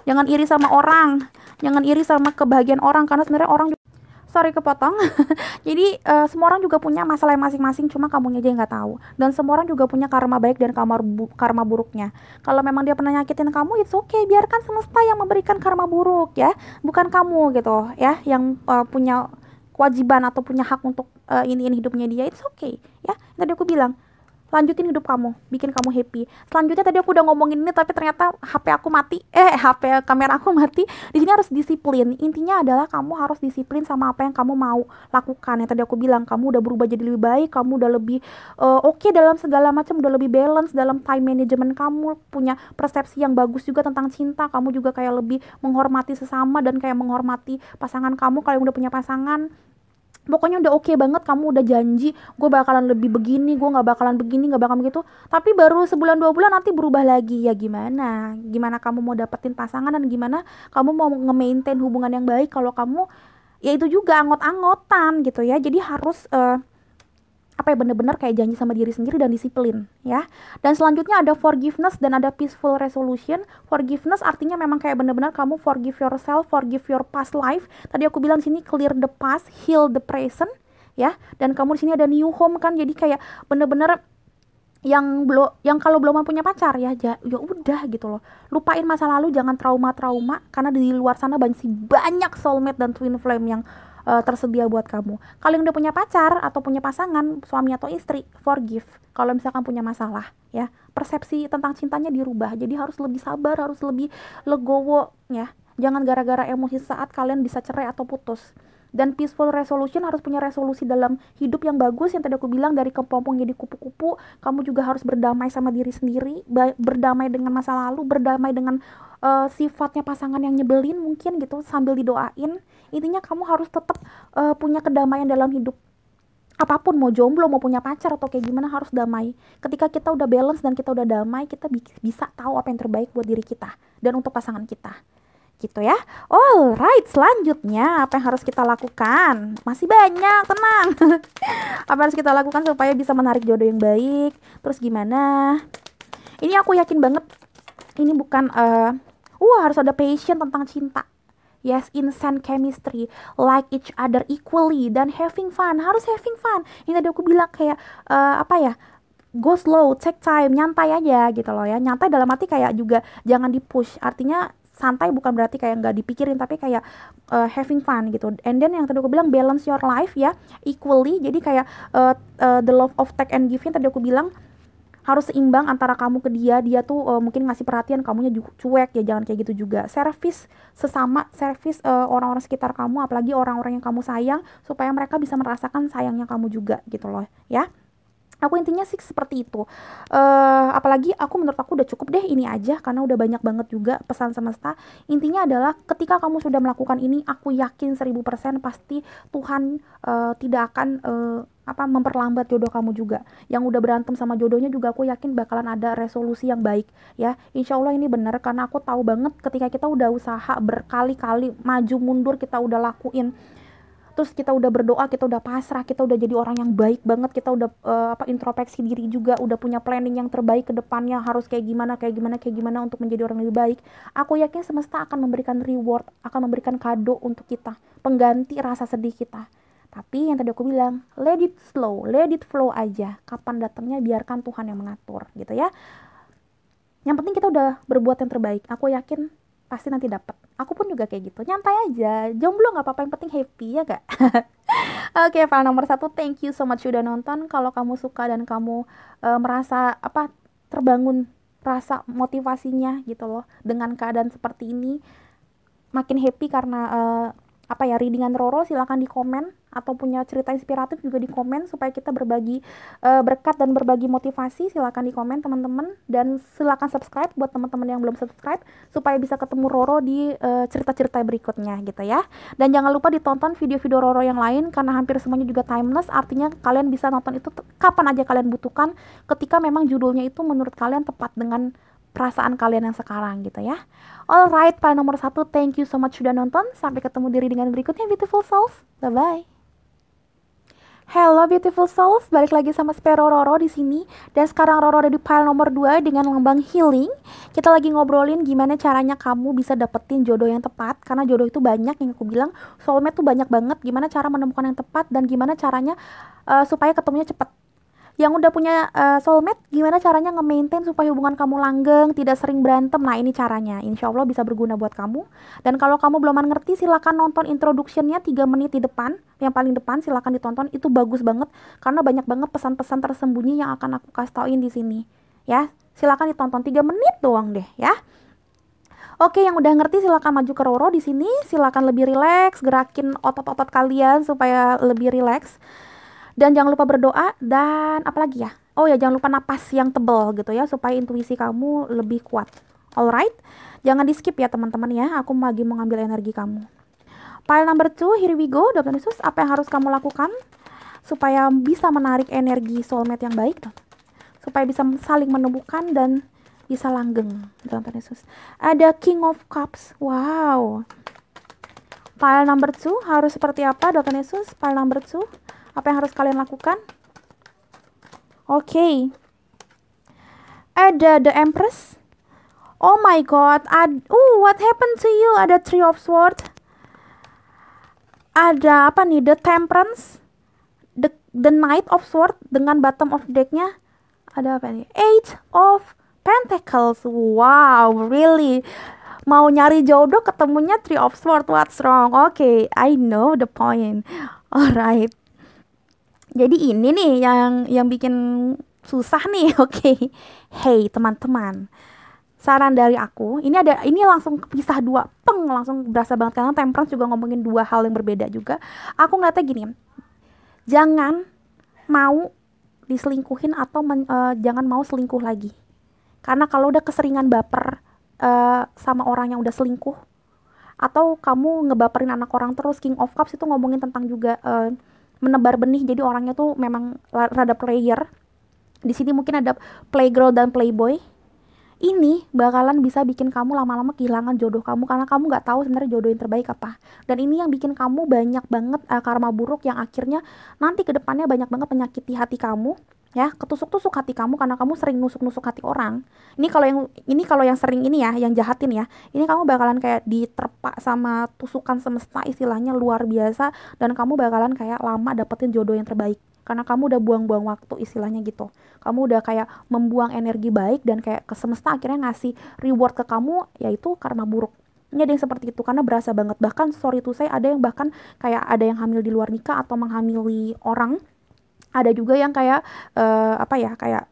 Jangan iri sama orang, jangan iri sama kebahagiaan orang, karena sebenarnya orang juga, sorry kepotong. Jadi semua orang juga punya masalah masing-masing, cuma kamunya aja yang nggak tahu. Dan semua orang juga punya karma baik dan karma buruknya. Kalau memang dia pernah nyakitin kamu, it's okay, biarkan semesta yang memberikan karma buruk ya, bukan kamu gitu ya yang punya kewajiban atau punya hak untuk iniin hidupnya dia. It's okay ya. Tadi aku bilang, lanjutin hidup kamu, bikin kamu happy. Selanjutnya tadi aku udah ngomongin ini tapi ternyata HP aku mati. HP kamera aku mati. Di sini harus disiplin. Intinya adalah kamu harus disiplin sama apa yang kamu mau lakukan. Yang tadi aku bilang, kamu udah berubah jadi lebih baik, kamu udah lebih oke dalam segala macam, udah lebih balance dalam time management kamu, punya persepsi yang bagus juga tentang cinta. Kamu juga kayak lebih menghormati sesama dan kayak menghormati pasangan kamu kalau yang udah punya pasangan. Pokoknya udah oke banget, kamu udah janji, gue bakalan lebih begini, gue gak bakalan begini, gak bakalan begitu. Tapi baru sebulan 2 bulan nanti berubah lagi. Ya gimana? Gimana kamu mau dapetin pasangan dan gimana kamu mau nge-maintain hubungan yang baik kalau kamu, ya itu juga anggot-anggotan gitu ya. Jadi harus bener-bener kayak janji sama diri sendiri dan disiplin ya. Dan selanjutnya ada forgiveness dan ada peaceful resolution. Forgiveness artinya memang kayak bener-bener kamu forgive yourself, forgive your past life. Tadi aku bilang sini clear the past, heal the present ya. Dan kamu di sini ada new home kan, jadi kayak bener-bener yang kalau belum punya pacar ya udah gitu loh, lupain masa lalu, jangan trauma karena di luar sana banyak soulmate dan twin flame yang tersedia buat kamu. Kalau yang udah punya pacar atau punya pasangan, suami atau istri, forgive kalau misalkan punya masalah ya. Persepsi tentang cintanya dirubah, jadi harus lebih sabar, harus lebih legowo ya. Jangan gara-gara emosi saat kalian bisa cerai atau putus. Dan peaceful resolution, harus punya resolusi dalam hidup yang bagus. Yang tadi aku bilang, dari kepompong jadi kupu-kupu. Kamu juga harus berdamai sama diri sendiri, berdamai dengan masa lalu, berdamai dengan sifatnya pasangan yang nyebelin mungkin gitu, sambil didoain. Intinya kamu harus tetap punya kedamaian dalam hidup. Apapun, mau jomblo, mau punya pacar atau kayak gimana, harus damai. Ketika kita udah balance dan kita udah damai, kita bisa tahu apa yang terbaik buat diri kita dan untuk pasangan kita. Gitu ya. Alright, selanjutnya apa yang harus kita lakukan? Masih banyak, tenang. Apa yang harus kita lakukan supaya bisa menarik jodoh yang baik? Terus gimana? Ini aku yakin banget, ini bukan harus ada passion tentang cinta. Yes, instant chemistry, like each other equally, dan having fun. Harus having fun. Ini tadi aku bilang kayak go slow, take time, nyantai aja gitu loh ya. Nyantai dalam arti kayak juga jangan di push, artinya santai bukan berarti kayak nggak dipikirin, tapi kayak having fun gitu. And then yang tadi aku bilang balance your life ya equally, jadi kayak the love of take and give yang tadi aku bilang harus seimbang antara kamu ke dia tuh mungkin ngasih perhatian, kamunya cuek ya, jangan kayak gitu juga. Service sesama, service orang-orang sekitar kamu, apalagi orang-orang yang kamu sayang, supaya mereka bisa merasakan sayangnya kamu juga gitu loh ya. Aku intinya sih seperti itu. Apalagi menurut aku udah cukup deh ini aja, karena udah banyak banget juga pesan semesta. Intinya adalah ketika kamu sudah melakukan ini, aku yakin 1000% pasti Tuhan tidak akan memperlambat jodoh kamu juga. Yang udah berantem sama jodohnya juga aku yakin bakalan ada resolusi yang baik ya. Insya Allah ini benar, karena aku tahu banget ketika kita udah usaha berkali-kali, maju mundur, kita udah lakuin, terus kita udah berdoa, kita udah pasrah, kita udah jadi orang yang baik banget, kita udah introspeksi diri juga, udah punya planning yang terbaik ke depannya, harus kayak gimana untuk menjadi orang lebih baik. Aku yakin semesta akan memberikan reward, akan memberikan kado untuk kita, pengganti rasa sedih kita. Tapi yang tadi aku bilang, let it flow aja. Kapan datangnya biarkan Tuhan yang mengatur gitu ya. Yang penting kita udah berbuat yang terbaik. Aku yakin pasti nanti dapat. Aku pun juga kayak gitu, nyantai aja, jomblo nggak apa-apa, yang penting happy ya gak? Oke, file nomor 1, thank you so much sudah nonton. Kalau kamu suka dan kamu merasa terbangun rasa motivasinya gitu loh dengan keadaan seperti ini, makin happy karena readingan Roro, silakan di komen, atau punya cerita inspiratif juga di komen supaya kita berbagi berkat dan berbagi motivasi. Silakan di komen teman-teman, dan silakan subscribe buat teman-teman yang belum subscribe supaya bisa ketemu Roro di cerita-cerita berikutnya gitu ya. Dan jangan lupa ditonton video-video Roro yang lain karena hampir semuanya juga timeless, artinya kalian bisa nonton itu kapan aja kalian butuhkan, ketika memang judulnya itu menurut kalian tepat dengan perasaan kalian yang sekarang gitu ya. Alright, file nomor 1, thank you so much sudah nonton. Sampai ketemu di readingan berikutnya, beautiful souls. Bye-bye. Hello beautiful souls, balik lagi sama Spero Roro di sini. Dan sekarang Roro ada di file nomor 2 dengan lambang healing. Kita lagi ngobrolin gimana caranya kamu bisa dapetin jodoh yang tepat, karena jodoh itu banyak, yang aku bilang soulmate tuh banyak banget. Gimana cara menemukan yang tepat dan gimana caranya supaya ketemunya cepat. Yang udah punya soulmate, gimana caranya nge-maintain supaya hubungan kamu langgeng, tidak sering berantem. Nah ini caranya, insya Allah bisa berguna buat kamu. Dan kalau kamu belum ngerti, silakan nonton introduction-nya 3 menit di depan, yang paling depan silakan ditonton, itu bagus banget karena banyak banget pesan-pesan tersembunyi yang akan aku kasih tauin di sini ya. Silakan ditonton 3 menit doang deh ya. Oke, yang udah ngerti silakan maju ke Roro di sini, silakan lebih rileks, gerakin otot-otot kalian supaya lebih rileks. Dan jangan lupa berdoa, dan apalagi ya, oh ya jangan lupa napas yang tebal gitu ya, supaya intuisi kamu lebih kuat. Alright, jangan di skip ya teman-teman ya, aku lagi mau ngambil energi kamu. File number 2, here we go. Dr. Yesus, apa yang harus kamu lakukan supaya bisa menarik energi soulmate yang baik, supaya bisa saling menemukan dan bisa langgeng. Dr. Yesus, ada King of Cups. Wow. File number 2 harus seperti apa, Dr. Yesus? File number 2, apa yang harus kalian lakukan? Oke. Ada the Empress. Oh my god. What happened to you? Ada Three of Swords. Ada apa nih? The Temperance. The Knight of Swords dengan bottom of deck-nya. Ada apa nih? Eight of Pentacles. Wow, really? Mau nyari jodoh ketemunya Three of Swords. What's wrong? Oke, I know the point. Alright. Jadi ini nih yang bikin susah nih. Oke. Hey teman-teman, saran dari aku, ini langsung pisah dua, langsung berasa banget karena Temperance juga ngomongin dua hal yang berbeda juga. Aku ngeliatnya gini, jangan mau diselingkuhin atau jangan mau selingkuh lagi. Karena kalau udah keseringan baper sama orang yang udah selingkuh, atau kamu ngebaperin anak orang terus, King of Cups itu ngomongin tentang juga menebar benih, jadi orangnya tuh memang rada player. Di sini mungkin ada playgirl dan playboy. Ini bakalan bisa bikin kamu lama-lama kehilangan jodoh kamu karena kamu nggak tahu sebenarnya jodoh yang terbaik apa. Dan ini yang bikin kamu banyak banget karma buruk yang akhirnya nanti kedepannya banyak banget menyakiti hati kamu. Ya, ketusuk-tusuk hati kamu karena kamu sering nusuk-nusuk hati orang. Ini kalau yang sering ini ya, yang jahatin ya. Ini kamu bakalan kayak diterpa sama tusukan semesta, istilahnya luar biasa, dan kamu bakalan kayak lama dapetin jodoh yang terbaik. karena kamu udah buang-buang waktu istilahnya gitu. Kamu udah kayak membuang energi baik dan kayak ke semesta akhirnya ngasih reward ke kamu, yaitu karma buruk. Ini ada yang seperti itu karena berasa banget. Bahkan sorry to say ada yang bahkan kayak ada yang hamil di luar nikah atau menghamili orang. Ada juga yang kayak apa ya, kayak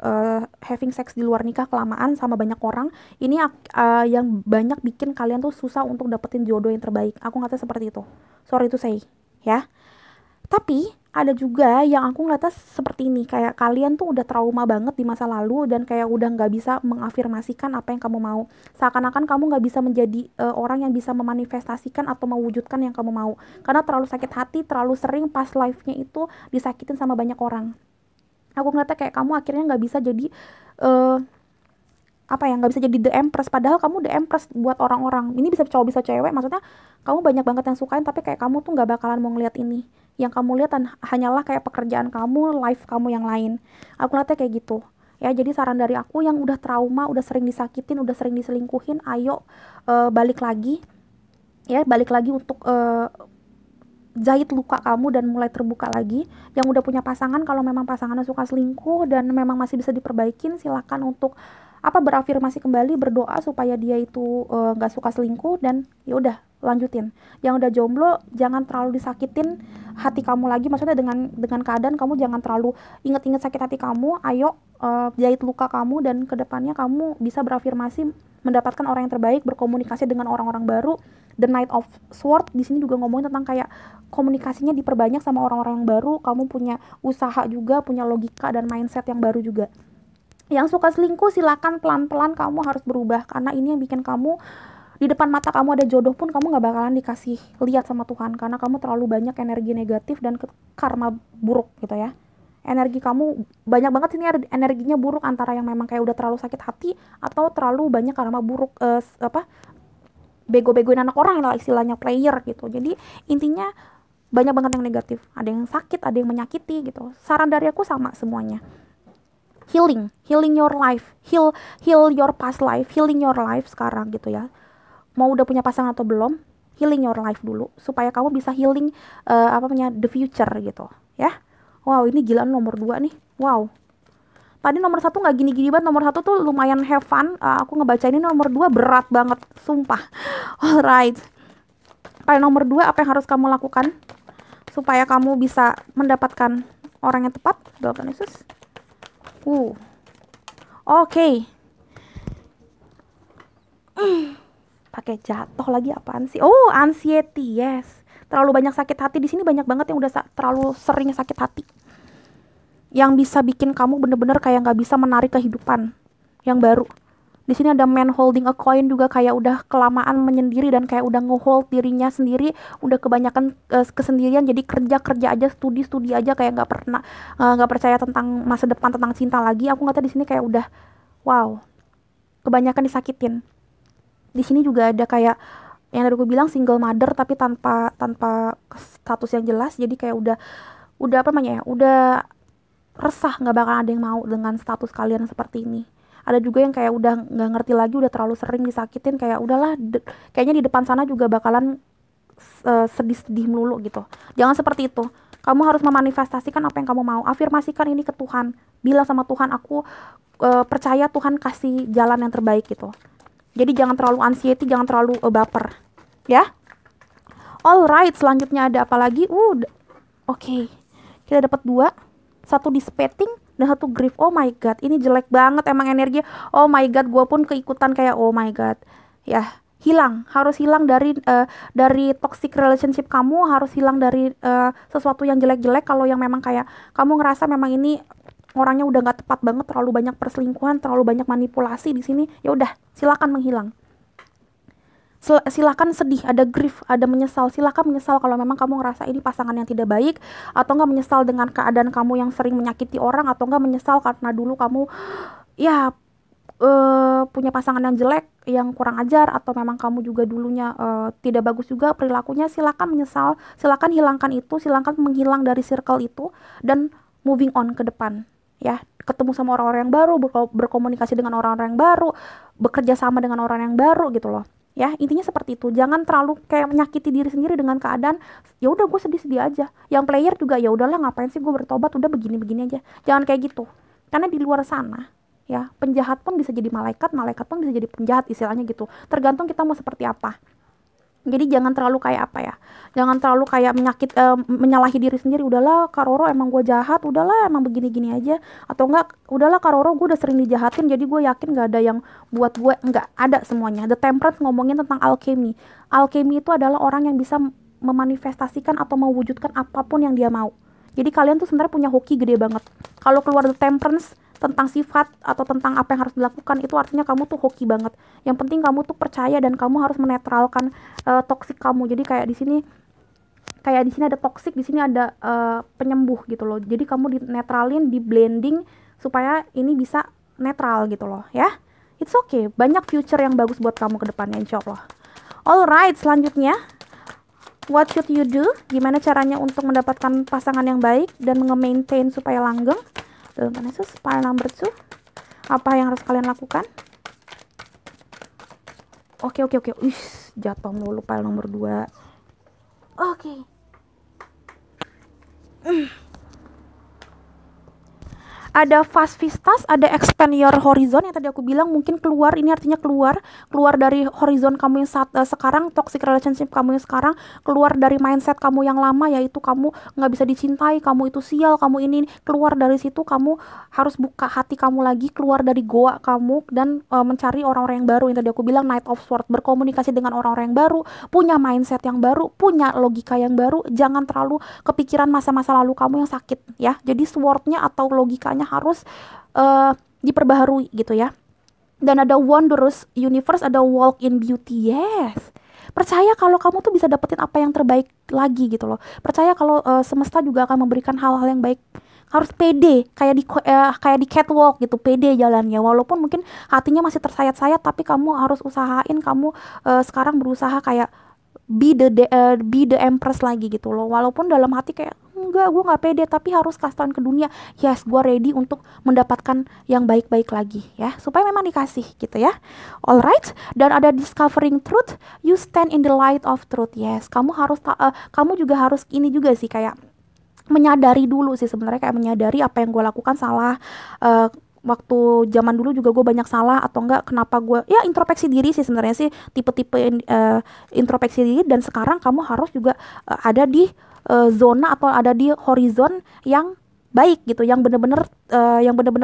having sex di luar nikah kelamaan sama banyak orang. Ini yang banyak bikin kalian tuh susah untuk dapetin jodoh yang terbaik. Aku ngeliatnya seperti itu. Sorry to say, ya. Tapi ada juga yang aku ngeliatnya seperti ini, kayak kalian tuh udah trauma banget di masa lalu dan kayak udah nggak bisa mengafirmasikan apa yang kamu mau. Seakan-akan kamu nggak bisa menjadi orang yang bisa memanifestasikan atau mewujudkan yang kamu mau. Karena terlalu sakit hati, terlalu sering pas life-nya itu disakitin sama banyak orang. Aku ngeliatnya kayak kamu akhirnya nggak bisa jadi eh, apa ya, nggak bisa jadi the empress, padahal kamu the empress buat orang-orang. Ini bisa cowok bisa cewek, maksudnya kamu banyak banget yang sukain tapi kayak kamu tuh nggak bakalan mau ngeliat ini. Yang kamu lihat hanyalah kayak pekerjaan kamu, life kamu yang lain. Aku ngeliatnya kayak gitu ya. Jadi saran dari aku yang udah trauma, udah sering disakitin, udah sering diselingkuhin, ayo balik lagi ya, balik lagi untuk jahit luka kamu dan mulai terbuka lagi. Yang udah punya pasangan, kalau memang pasangannya suka selingkuh dan memang masih bisa diperbaikin, silakan untuk berafirmasi kembali, berdoa supaya dia itu nggak suka selingkuh, dan ya udah lanjutin. Yang udah jomblo jangan terlalu disakitin hati kamu lagi, maksudnya dengan keadaan kamu jangan terlalu inget-inget sakit hati kamu. Ayo jahit luka kamu dan kedepannya kamu bisa berafirmasi mendapatkan orang yang terbaik, berkomunikasi dengan orang-orang baru. The Knight of Sword di sini juga ngomongin tentang kayak komunikasinya diperbanyak sama orang-orang yang baru. Kamu punya usaha juga, punya logika dan mindset yang baru juga. Yang suka selingkuh silakan pelan-pelan kamu harus berubah, karena ini yang bikin kamu di depan mata kamu ada jodoh pun kamu nggak bakalan dikasih lihat sama Tuhan, karena kamu terlalu banyak energi negatif dan karma buruk gitu ya. Energi kamu banyak banget sini, ada energinya buruk, antara yang memang kayak udah terlalu sakit hati atau terlalu banyak karma buruk, bego-begoin anak orang lah istilahnya, player gitu. Jadi intinya banyak banget yang negatif, ada yang sakit, ada yang menyakiti gitu. Saran dari aku sama semuanya, healing your life, heal your past life, healing your life sekarang gitu ya. Mau udah punya pasangan atau belum, healing your life dulu supaya kamu bisa healing the future gitu ya. Wow, ini gila nomor 2 nih. Wow, tadi nomor 1 nggak gini-gini banget, nomor 1 tuh lumayan have fun. Aku ngebaca ini, nomor 2 berat banget sumpah. Alright, pada nomor 2 apa yang harus kamu lakukan supaya kamu bisa mendapatkan orang yang tepat dalam Yesus? Oke. Pakai jatuh lagi, apaan sih? Oh, anxiety, yes. Terlalu banyak sakit hati. Di sini banyak banget yang udah terlalu sering sakit hati, yang bisa bikin kamu bener-bener kayak nggak bisa menarik kehidupan yang baru. Di sini ada man holding a coin juga, kayak udah kelamaan menyendiri dan kayak udah ngehold dirinya sendiri, udah kebanyakan kesendirian, jadi kerja aja, studi aja, kayak nggak pernah nggak percaya tentang masa depan, tentang cinta lagi. Aku ngeliatnya di sini kayak udah wow, kebanyakan disakitin. Di sini juga ada kayak yang tadi gue bilang single mother tapi tanpa status yang jelas, jadi kayak udah apa namanya ya, udah resah, nggak bakal ada yang mau dengan status kalian seperti ini. Ada juga yang kayak udah nggak ngerti lagi, udah terlalu sering disakitin, kayak udahlah, kayaknya di depan sana juga bakalan sedih-sedih melulu gitu. Jangan seperti itu. Kamu harus memanifestasikan apa yang kamu mau. Afirmasikan ini ke Tuhan. Bilang sama Tuhan, aku percaya Tuhan kasih jalan yang terbaik gitu. Jadi jangan terlalu anxiety, jangan terlalu baper. Ya. Alright, selanjutnya ada apa lagi? Oke. Kita dapat 2. Satu dissipating dan satu grief. Oh my god, ini jelek banget emang energinya. Oh my god, gue pun keikutan kayak oh my god. Ya, harus hilang dari toxic relationship kamu, harus hilang dari sesuatu yang jelek-jelek. Kalau yang memang kayak kamu ngerasa memang ini orangnya udah nggak tepat banget, terlalu banyak perselingkuhan, terlalu banyak manipulasi di sini, ya udah silakan menghilang. Silakan sedih, ada grief, ada menyesal. Silakan menyesal kalau memang kamu ngerasa ini pasangan yang tidak baik, atau enggak menyesal dengan keadaan kamu yang sering menyakiti orang, atau enggak menyesal karena dulu kamu ya punya pasangan yang jelek, yang kurang ajar, atau memang kamu juga dulunya tidak bagus juga perilakunya. Silakan menyesal, silakan hilangkan itu, silakan menghilang dari circle itu dan moving on ke depan. Ya, ketemu sama orang-orang yang baru, berkomunikasi dengan orang-orang yang baru, bekerja sama dengan orang yang baru gitu loh. Ya, intinya seperti itu. Jangan terlalu kayak menyakiti diri sendiri dengan keadaan ya udah gue sedih-sedih aja. Yang player juga ya udahlah ngapain sih gue bertobat, udah begini-begini aja. Jangan kayak gitu. Karena di luar sana ya, penjahat pun bisa jadi malaikat, malaikat pun bisa jadi penjahat istilahnya gitu. Tergantung kita mau seperti apa. Jadi jangan terlalu kayak apa ya, jangan terlalu kayak menyalahi diri sendiri. Udahlah Kak Roro emang gue jahat, udahlah emang begini-gini aja. Atau enggak, udahlah Kak Roro gue udah sering dijahatin jadi gue yakin gak ada yang buat gue. Enggak, ada semuanya. The Temperance ngomongin tentang alchemy. Alchemy itu adalah orang yang bisa memanifestasikan atau mewujudkan apapun yang dia mau. Jadi kalian tuh sebenarnya punya hoki gede banget. Kalau keluar The Temperance tentang sifat atau tentang apa yang harus dilakukan, itu artinya kamu tuh hoki banget. Yang penting kamu tuh percaya dan kamu harus menetralkan toksik kamu. Jadi kayak di sini ada toksik, di sini ada penyembuh gitu loh. Jadi kamu dinetralin, di blending supaya ini bisa netral gitu loh ya. It's okay. Banyak future yang bagus buat kamu ke depannya insyaallah. Alright, selanjutnya what should you do? Gimana caranya untuk mendapatkan pasangan yang baik dan nge-maintain supaya langgeng? Dalam Yesus, pile number 2. Apa yang harus kalian lakukan? Oke. Jatuh mulu pile nomor 2. Oke. Ada fast vistas, ada expand your horizon yang tadi aku bilang. Mungkin keluar, ini artinya keluar dari horizon kamu yang sekarang, toxic relationship kamu yang sekarang, keluar dari mindset kamu yang lama, yaitu kamu nggak bisa dicintai, kamu itu sial, kamu ini. Keluar dari situ, kamu harus buka hati kamu lagi, keluar dari goa kamu dan mencari orang-orang yang baru yang tadi aku bilang, Knight of Swords, berkomunikasi dengan orang-orang yang baru, punya mindset yang baru, punya logika yang baru. Jangan terlalu kepikiran masa-masa lalu kamu yang sakit ya. Jadi swordnya atau logikanya harus diperbaharui gitu ya. Dan ada wondrous universe, ada walk in beauty. Yes, percaya kalau kamu tuh bisa dapetin apa yang terbaik lagi gitu loh. Percaya kalau semesta juga akan memberikan hal-hal yang baik. Harus pede, kayak di catwalk gitu, pede jalannya. Walaupun mungkin hatinya masih tersayat-sayat, tapi kamu harus usahain. Kamu sekarang berusaha kayak be the empress lagi gitu loh. Walaupun dalam hati kayak enggak, gue nggak pede, tapi harus kasih tahu ke dunia, yes, gue ready untuk mendapatkan yang baik-baik lagi ya, supaya memang dikasih gitu ya. Alright, dan ada discovering truth, you stand in the light of truth. Yes, kamu juga harus ini juga sih, kayak menyadari dulu sih sebenarnya, kayak menyadari apa yang gue lakukan salah. Waktu zaman dulu juga gue banyak salah atau enggak, kenapa gue ya introspeksi diri sih sebenarnya sih, tipe-tipe introspeksi diri. Dan sekarang kamu harus juga ada di zona atau ada di horizon yang baik gitu, yang bener-bener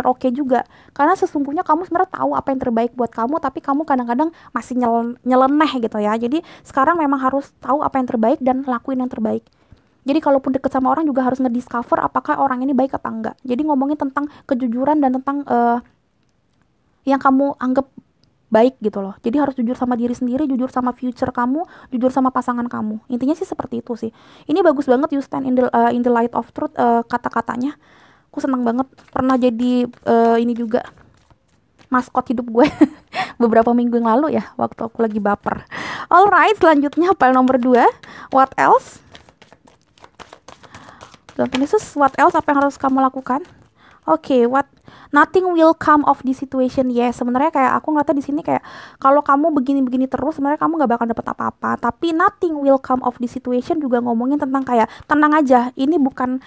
oke juga. Karena sesungguhnya kamu sebenarnya tahu apa yang terbaik buat kamu, tapi kamu kadang-kadang masih nyeleneh gitu ya. Jadi sekarang memang harus tahu apa yang terbaik dan lakuin yang terbaik. Jadi kalaupun deket sama orang juga harus ngediscover apakah orang ini baik apa enggak. Jadi ngomongin tentang kejujuran dan tentang yang kamu anggap baik gitu loh. Jadi harus jujur sama diri sendiri, jujur sama future kamu, jujur sama pasangan kamu. Intinya sih seperti itu sih. Ini bagus banget, you stand in the light of truth, kata-katanya. Aku senang banget, pernah jadi ini juga maskot hidup gue beberapa minggu yang lalu ya, waktu aku lagi baper. Alright, selanjutnya file nomor 2. What else? Tuhan Yesus, what else, apa yang harus kamu lakukan? Oke, nothing will come of this situation. Yes, sebenarnya kayak aku ngeliatnya di sini kayak kalau kamu begini-begini terus, sebenarnya kamu nggak bakal dapet apa-apa. Tapi nothing will come of this situation juga ngomongin tentang kayak tenang aja. Ini bukan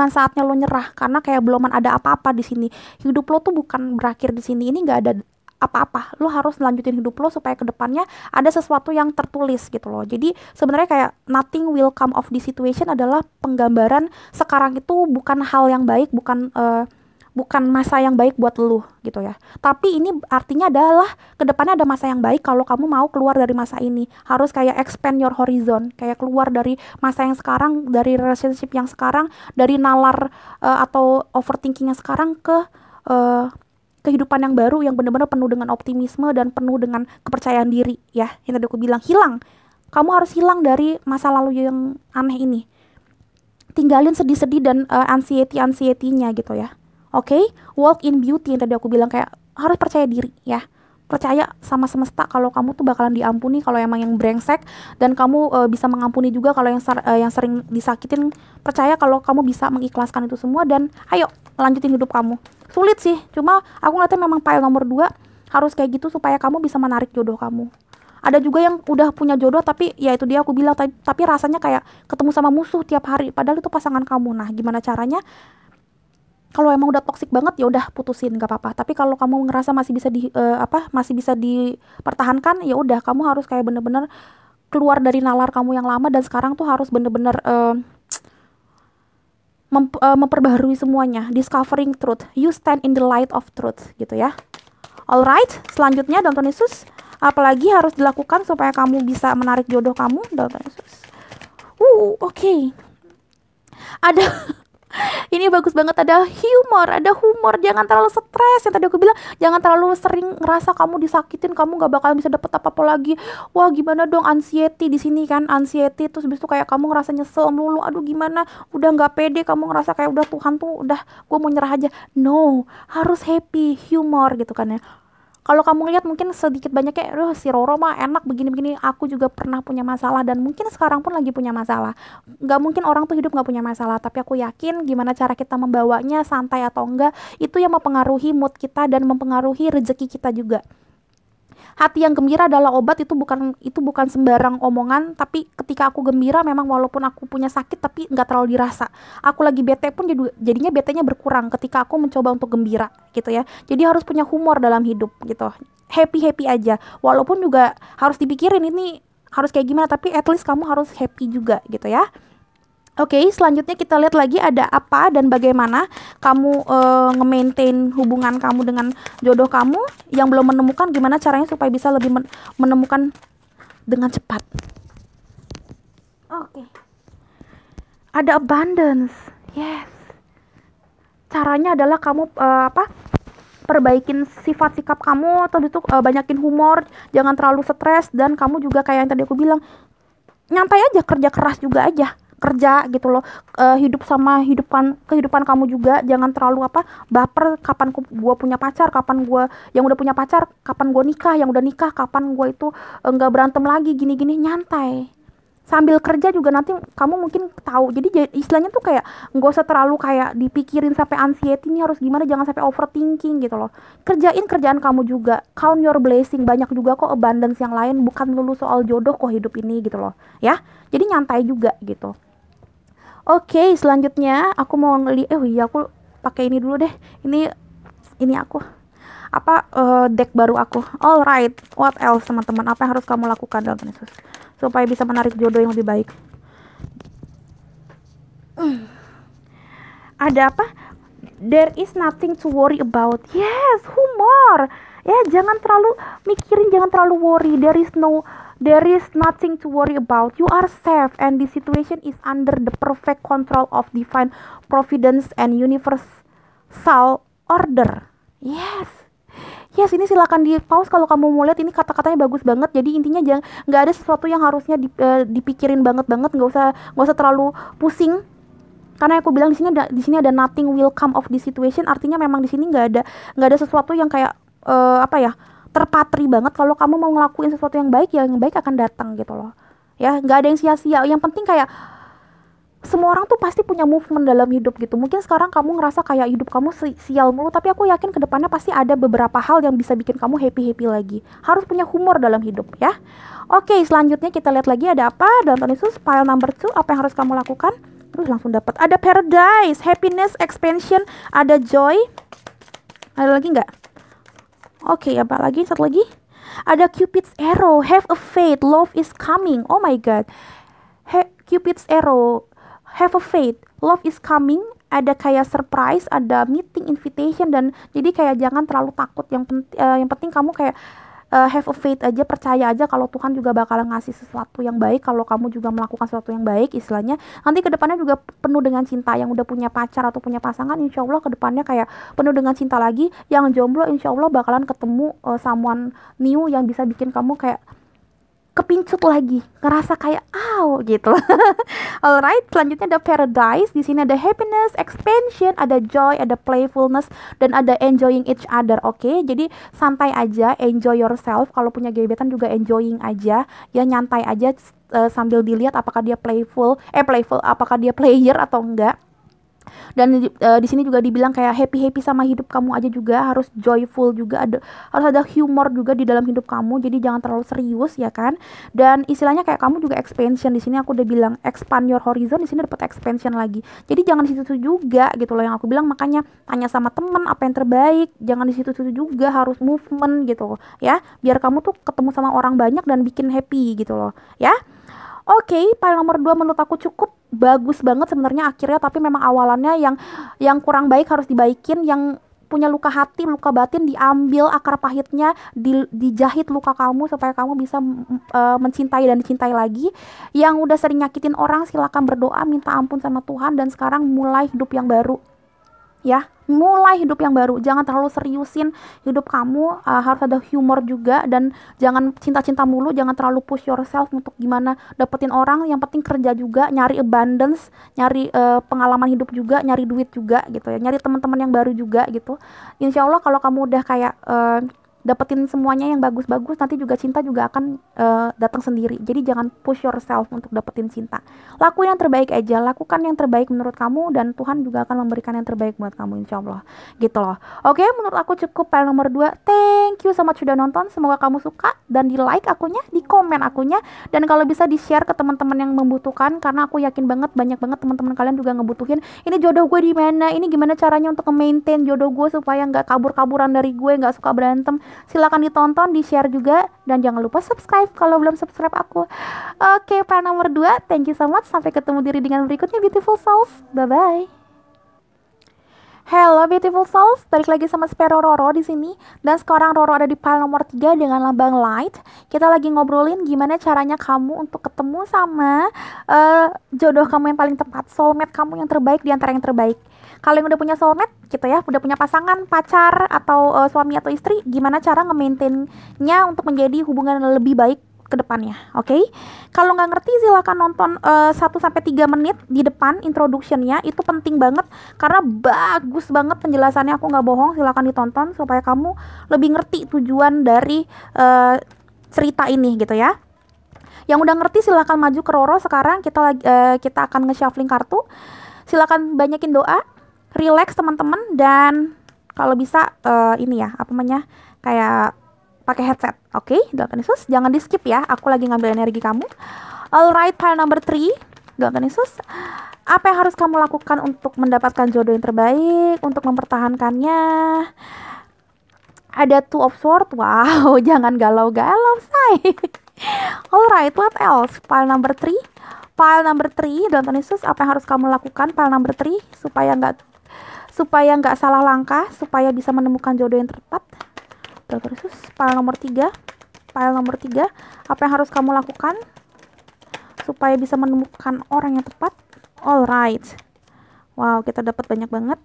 saatnya lo nyerah, karena kayak belum ada apa-apa di sini. Hidup lo tuh bukan berakhir di sini. Ini nggak ada apa-apa. Lo harus lanjutin hidup lo supaya kedepannya ada sesuatu yang tertulis gitu loh. Jadi sebenarnya kayak nothing will come of this situation adalah penggambaran sekarang itu bukan hal yang baik, bukan masa yang baik buat lu gitu ya. Tapi ini artinya adalah kedepannya ada masa yang baik kalau kamu mau keluar dari masa ini. Harus kayak expand your horizon, kayak keluar dari masa yang sekarang, dari relationship yang sekarang, dari nalar atau overthinking yang sekarang ke kehidupan yang baru yang benar-benar penuh dengan optimisme dan penuh dengan kepercayaan diri ya. Yang tadi aku bilang, hilang. Kamu harus hilang dari masa lalu yang aneh ini. Tinggalin sedih-sedih dan anxiety-nya gitu ya. Oke, walk in beauty yang tadi aku bilang, kayak harus percaya diri ya. Percaya sama semesta kalau kamu tuh bakalan diampuni kalau emang yang brengsek, dan kamu bisa mengampuni juga kalau yang sering disakitin. Percaya kalau kamu bisa mengikhlaskan itu semua dan ayo lanjutin hidup kamu. Sulit sih, cuma aku ngeliatnya memang pile nomor 2 harus kayak gitu supaya kamu bisa menarik jodoh kamu. Ada juga yang udah punya jodoh tapi ya itu dia aku bilang tapi rasanya kayak ketemu sama musuh tiap hari padahal itu pasangan kamu. Nah, gimana caranya? Kalau emang udah toksik banget ya udah putusin gak apa-apa. Tapi kalau kamu ngerasa masih bisa masih bisa dipertahankan, ya udah kamu harus kayak bener-bener keluar dari nalar kamu yang lama dan sekarang tuh harus bener-bener memperbaharui semuanya, discovering truth. You stand in the light of truth gitu ya. Alright, selanjutnya Dalton Yesus, apalagi harus dilakukan supaya kamu bisa menarik jodoh kamu, Dalton Yesus. Oke. Ada ini bagus banget, ada humor, jangan terlalu stres. Yang tadi aku bilang, jangan terlalu sering ngerasa kamu disakitin, kamu gak bakal bisa dapet apa-apa lagi. Wah, gimana dong, anxiety di sini kan, anxiety terus habis itu kayak kamu ngerasa nyesel melulu. Aduh, gimana? Udah nggak pede, kamu ngerasa kayak udah Tuhan tuh udah gue mau nyerah aja. No, harus happy, humor gitu kan ya. Kalau kamu lihat mungkin sedikit banyak kayak, si Roro mah enak begini-begini. Aku juga pernah punya masalah dan mungkin sekarang pun lagi punya masalah. Nggak mungkin orang tuh hidup nggak punya masalah. Tapi aku yakin gimana cara kita membawanya, santai atau enggak, itu yang mempengaruhi mood kita dan mempengaruhi rezeki kita juga. Hati yang gembira adalah obat, itu bukan sembarang omongan. Tapi ketika aku gembira, memang walaupun aku punya sakit tapi nggak terlalu dirasa. Aku lagi bete pun jadinya betenya berkurang ketika aku mencoba untuk gembira gitu ya. Jadi harus punya humor dalam hidup gitu, happy aja, walaupun juga harus dipikirin ini harus kayak gimana, tapi at least kamu harus happy juga gitu ya. Oke, selanjutnya kita lihat lagi ada apa dan bagaimana kamu nge-maintain hubungan kamu dengan jodoh kamu yang belum menemukan, gimana caranya supaya bisa lebih menemukan dengan cepat. Oke. Ada abundance. Yes. Caranya adalah kamu perbaikin sifat sikap kamu, terus itu banyakin humor, jangan terlalu stres, dan kamu juga kayak yang tadi aku bilang, nyantai aja, kerja keras juga aja. Kerja gitu loh, hidup sama kehidupan kamu juga, jangan terlalu baper, kapan gua punya pacar, kapan gua yang udah punya pacar, kapan gua nikah, yang udah nikah kapan gua itu nggak berantem lagi, gini-gini, nyantai sambil kerja juga. Nanti kamu mungkin tahu, jadi istilahnya tuh kayak nggak usah terlalu kayak dipikirin sampai anxiety ini harus gimana, jangan sampai overthinking gitu loh. Kerjain kerjaan kamu juga, count your blessing, banyak juga kok abundance yang lain, bukan lulu soal jodoh kok hidup ini gitu loh ya. Jadi nyantai juga gitu. Oke, selanjutnya aku mau aku pakai ini dulu deh. Ini aku deck baru aku. Alright, what else teman-teman? Apa yang harus kamu lakukan dalam Yesus supaya bisa menarik jodoh yang lebih baik? Ada apa? There is nothing to worry about. Yes, humor. Ya, jangan terlalu mikirin, jangan terlalu worry. There is nothing to worry about. You are safe and the situation is under the perfect control of divine providence and universal order. Yes, ini silakan di pause kalau kamu mau lihat, ini kata-katanya bagus banget. Jadi intinya nggak ada sesuatu yang harusnya dipikirin banget, nggak usah terlalu pusing. Karena aku bilang di sini ada nothing will come of this situation, artinya memang di sini nggak ada sesuatu yang kayak terpatri banget. Kalau kamu mau ngelakuin sesuatu yang baik, ya yang baik akan datang gitu loh ya, nggak ada yang sia-sia. Yang penting kayak semua orang tuh pasti punya movement dalam hidup gitu. Mungkin sekarang kamu ngerasa kayak hidup kamu sial mulu, tapi aku yakin kedepannya pasti ada beberapa hal yang bisa bikin kamu happy lagi. Harus punya humor dalam hidup ya. Oke, selanjutnya kita lihat lagi ada apa dalam Tuhan Yesus. Pile number 2, apa yang harus kamu lakukan? Terus langsung dapat. Ada paradise, happiness, expansion, ada joy. Ada lagi nggak? Oke, apa lagi? Satu lagi. Ada Cupid's arrow, have a faith, love is coming. Oh my god. Cupid's arrow, have a faith, love is coming. Ada kayak surprise, ada meeting invitation, dan jadi kayak jangan terlalu takut. Yang penting kamu kayak have a faith aja, percaya aja kalau Tuhan juga bakalan ngasih sesuatu yang baik kalau kamu juga melakukan sesuatu yang baik. Istilahnya nanti kedepannya juga penuh dengan cinta. Yang udah punya pacar atau punya pasangan, insya Allah kedepannya kayak penuh dengan cinta lagi. Yang jomblo insya Allah bakalan ketemu someone new yang bisa bikin kamu kayak kepincut lagi, ngerasa kayak gitu. Alright, selanjutnya ada paradise. Di sini ada happiness, expansion, ada joy, ada playfulness, dan ada enjoying each other. Oke, jadi santai aja, enjoy yourself. Kalau punya gebetan juga enjoying aja, ya nyantai aja sambil dilihat apakah dia playful, apakah dia player atau enggak. Dan di sini juga dibilang kayak happy sama hidup kamu aja juga, harus joyful juga, harus ada humor juga di dalam hidup kamu, jadi jangan terlalu serius ya kan. Dan istilahnya kayak kamu juga expansion, di sini aku udah bilang expand your horizon, di sini dapat expansion lagi, jadi jangan di situ juga gitu loh yang aku bilang. Makanya tanya sama temen apa yang terbaik, jangan di situ juga, harus movement gitu ya, biar kamu tuh ketemu sama orang banyak dan bikin happy gitu loh ya. Oke, file nomor 2 menurut aku cukup bagus banget sebenarnya akhirnya, tapi memang awalannya yang kurang baik harus dibaikin, yang punya luka hati, luka batin diambil akar pahitnya, dijahit luka kamu supaya kamu bisa mencintai dan dicintai lagi. Yang udah sering nyakitin orang silakan berdoa minta ampun sama Tuhan dan sekarang mulai hidup yang baru. Ya, mulai hidup yang baru, jangan terlalu seriusin hidup kamu, harus ada humor juga, dan jangan cinta-cinta mulu, jangan terlalu push yourself untuk gimana dapetin orang, yang penting kerja juga, nyari abundance, nyari pengalaman hidup juga, nyari duit juga gitu ya, nyari teman-teman yang baru juga gitu. Insya Allah kalau kamu udah kayak dapetin semuanya yang bagus-bagus, nanti juga cinta juga akan datang sendiri. Jadi jangan push yourself untuk dapetin cinta. Lakuin yang terbaik aja, lakukan yang terbaik menurut kamu, dan Tuhan juga akan memberikan yang terbaik buat kamu insya Allah. Gitu loh. Oke, menurut aku cukup file nomor 2. Thank you so much sudah nonton. Semoga kamu suka dan di like akunnya, di komen akunnya, dan kalau bisa di share ke teman-teman yang membutuhkan, karena aku yakin banget banyak banget teman-teman kalian juga ngebutuhin. Ini jodoh gue di mana? Ini gimana caranya untuk nge-maintain jodoh gue supaya nggak kabur-kaburan dari gue, nggak suka berantem. Silakan ditonton, di share juga, dan jangan lupa subscribe kalau belum subscribe aku. Oke, file nomor 2. Thank you so much. Sampai ketemu di readingan berikutnya, beautiful souls. Bye bye. Hello beautiful souls, balik lagi sama Spero Roro di sini. Dan sekarang Roro ada di file nomor 3 dengan lambang light. Kita lagi ngobrolin gimana caranya kamu untuk ketemu sama jodoh kamu yang paling tepat, soulmate kamu yang terbaik di antara yang terbaik. Kalau yang udah punya soulmate gitu ya, udah punya pasangan, pacar, atau suami atau istri, gimana cara nge-maintainnya untuk menjadi hubungan yang lebih baik ke depannya, oke? Kalau nggak ngerti silakan nonton 1-3 menit di depan introduction-nya, itu penting banget karena bagus banget penjelasannya, aku nggak bohong, silakan ditonton supaya kamu lebih ngerti tujuan dari cerita ini gitu ya. Yang udah ngerti silakan maju ke Roro sekarang, kita akan nge-shuffling kartu. Silakan banyakin doa, relax teman-teman, dan kalau bisa ini ya, apa namanya, kayak pakai headset, oke? Doakan Yesus, jangan di skip ya, aku lagi ngambil energi kamu. Alright, pile number 3, doakan Yesus. Apa yang harus kamu lakukan untuk mendapatkan jodoh yang terbaik, untuk mempertahankannya? Ada Two of Swords, wow, jangan galau-galau, say. Alright, what else? Pile number 3, doakan Yesus, apa yang harus kamu lakukan? Pile number 3, supaya nggak salah langkah, supaya bisa menemukan jodoh yang tepat. Yesus, file nomor 3, apa yang harus kamu lakukan supaya bisa menemukan orang yang tepat? Alright, wow, kita dapat banyak banget.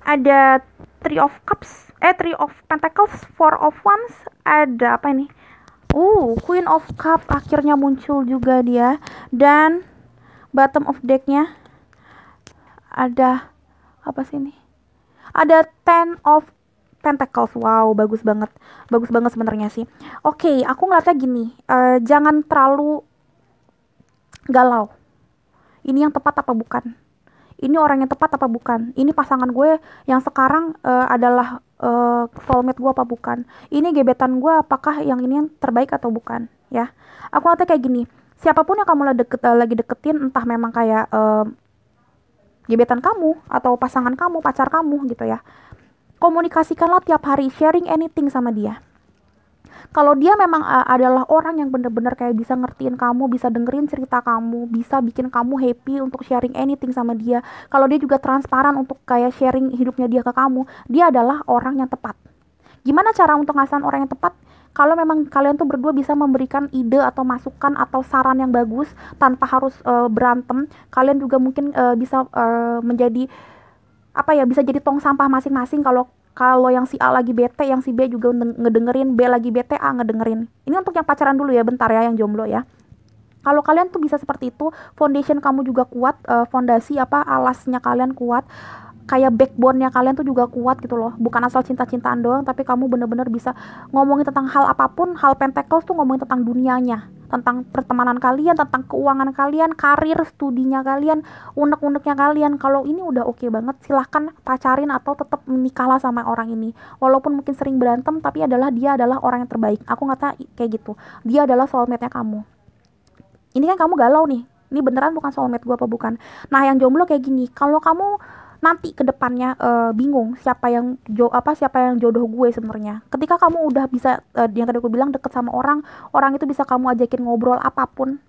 Ada Three of Pentacles, Four of Wands, ada apa ini? Queen of Cup akhirnya muncul juga dia, dan bottom of decknya ada apa sih ini? Ada Ten of Pentacles. Wow, bagus banget sebenarnya sih. Oke, aku ngeliatnya gini, jangan terlalu galau. Ini yang tepat apa bukan? Ini orang yang tepat apa bukan? Ini pasangan gue yang sekarang adalah soulmate gue apa bukan? Ini gebetan gue apakah yang ini yang terbaik atau bukan? Ya, aku ngeliatnya kayak gini. Siapapun yang kamu lagi deketin, entah memang kayak gebetan kamu atau pasangan kamu, pacar kamu gitu ya, komunikasikanlah tiap hari, sharing anything sama dia. Kalau dia memang adalah orang yang bener-bener kayak bisa ngertiin kamu, bisa dengerin cerita kamu, bisa bikin kamu happy untuk sharing anything sama dia, kalau dia juga transparan untuk kayak sharing hidupnya dia ke kamu, dia adalah orang yang tepat. Gimana cara untuk ngasihin orang yang tepat? Kalau memang kalian tuh berdua bisa memberikan ide atau masukan atau saran yang bagus tanpa harus berantem, kalian juga mungkin bisa menjadi apa ya, bisa jadi tong sampah masing-masing. Kalau yang si A lagi bete, yang si B juga ngedengerin, B lagi bete, A ngedengerin. Ini untuk yang pacaran dulu ya, bentar ya, yang jomblo ya. Kalau kalian tuh bisa seperti itu, foundation kamu juga kuat, alasnya kalian kuat, kayak backbone-nya kalian tuh juga kuat gitu loh. Bukan asal cinta-cintaan doang, tapi kamu bener-bener bisa ngomongin tentang hal apapun. Hal Pentacles tuh ngomongin tentang dunianya, tentang pertemanan kalian, tentang keuangan kalian, karir, studinya kalian, unek-uneknya kalian. Kalau ini udah oke banget, silahkan pacarin atau tetap menikahlah sama orang ini. Walaupun mungkin sering berantem, tapi dia adalah orang yang terbaik. Aku ngata kayak gitu. Dia adalah soulmate-nya kamu. Ini kan kamu galau nih. Ini beneran bukan soulmate gue apa bukan? Nah, yang jomblo kayak gini, kalau kamu nanti ke depannya bingung siapa yang jodoh gue sebenarnya. Ketika kamu udah bisa yang tadi aku bilang deket sama orang, orang itu bisa kamu ajakin ngobrol apapun,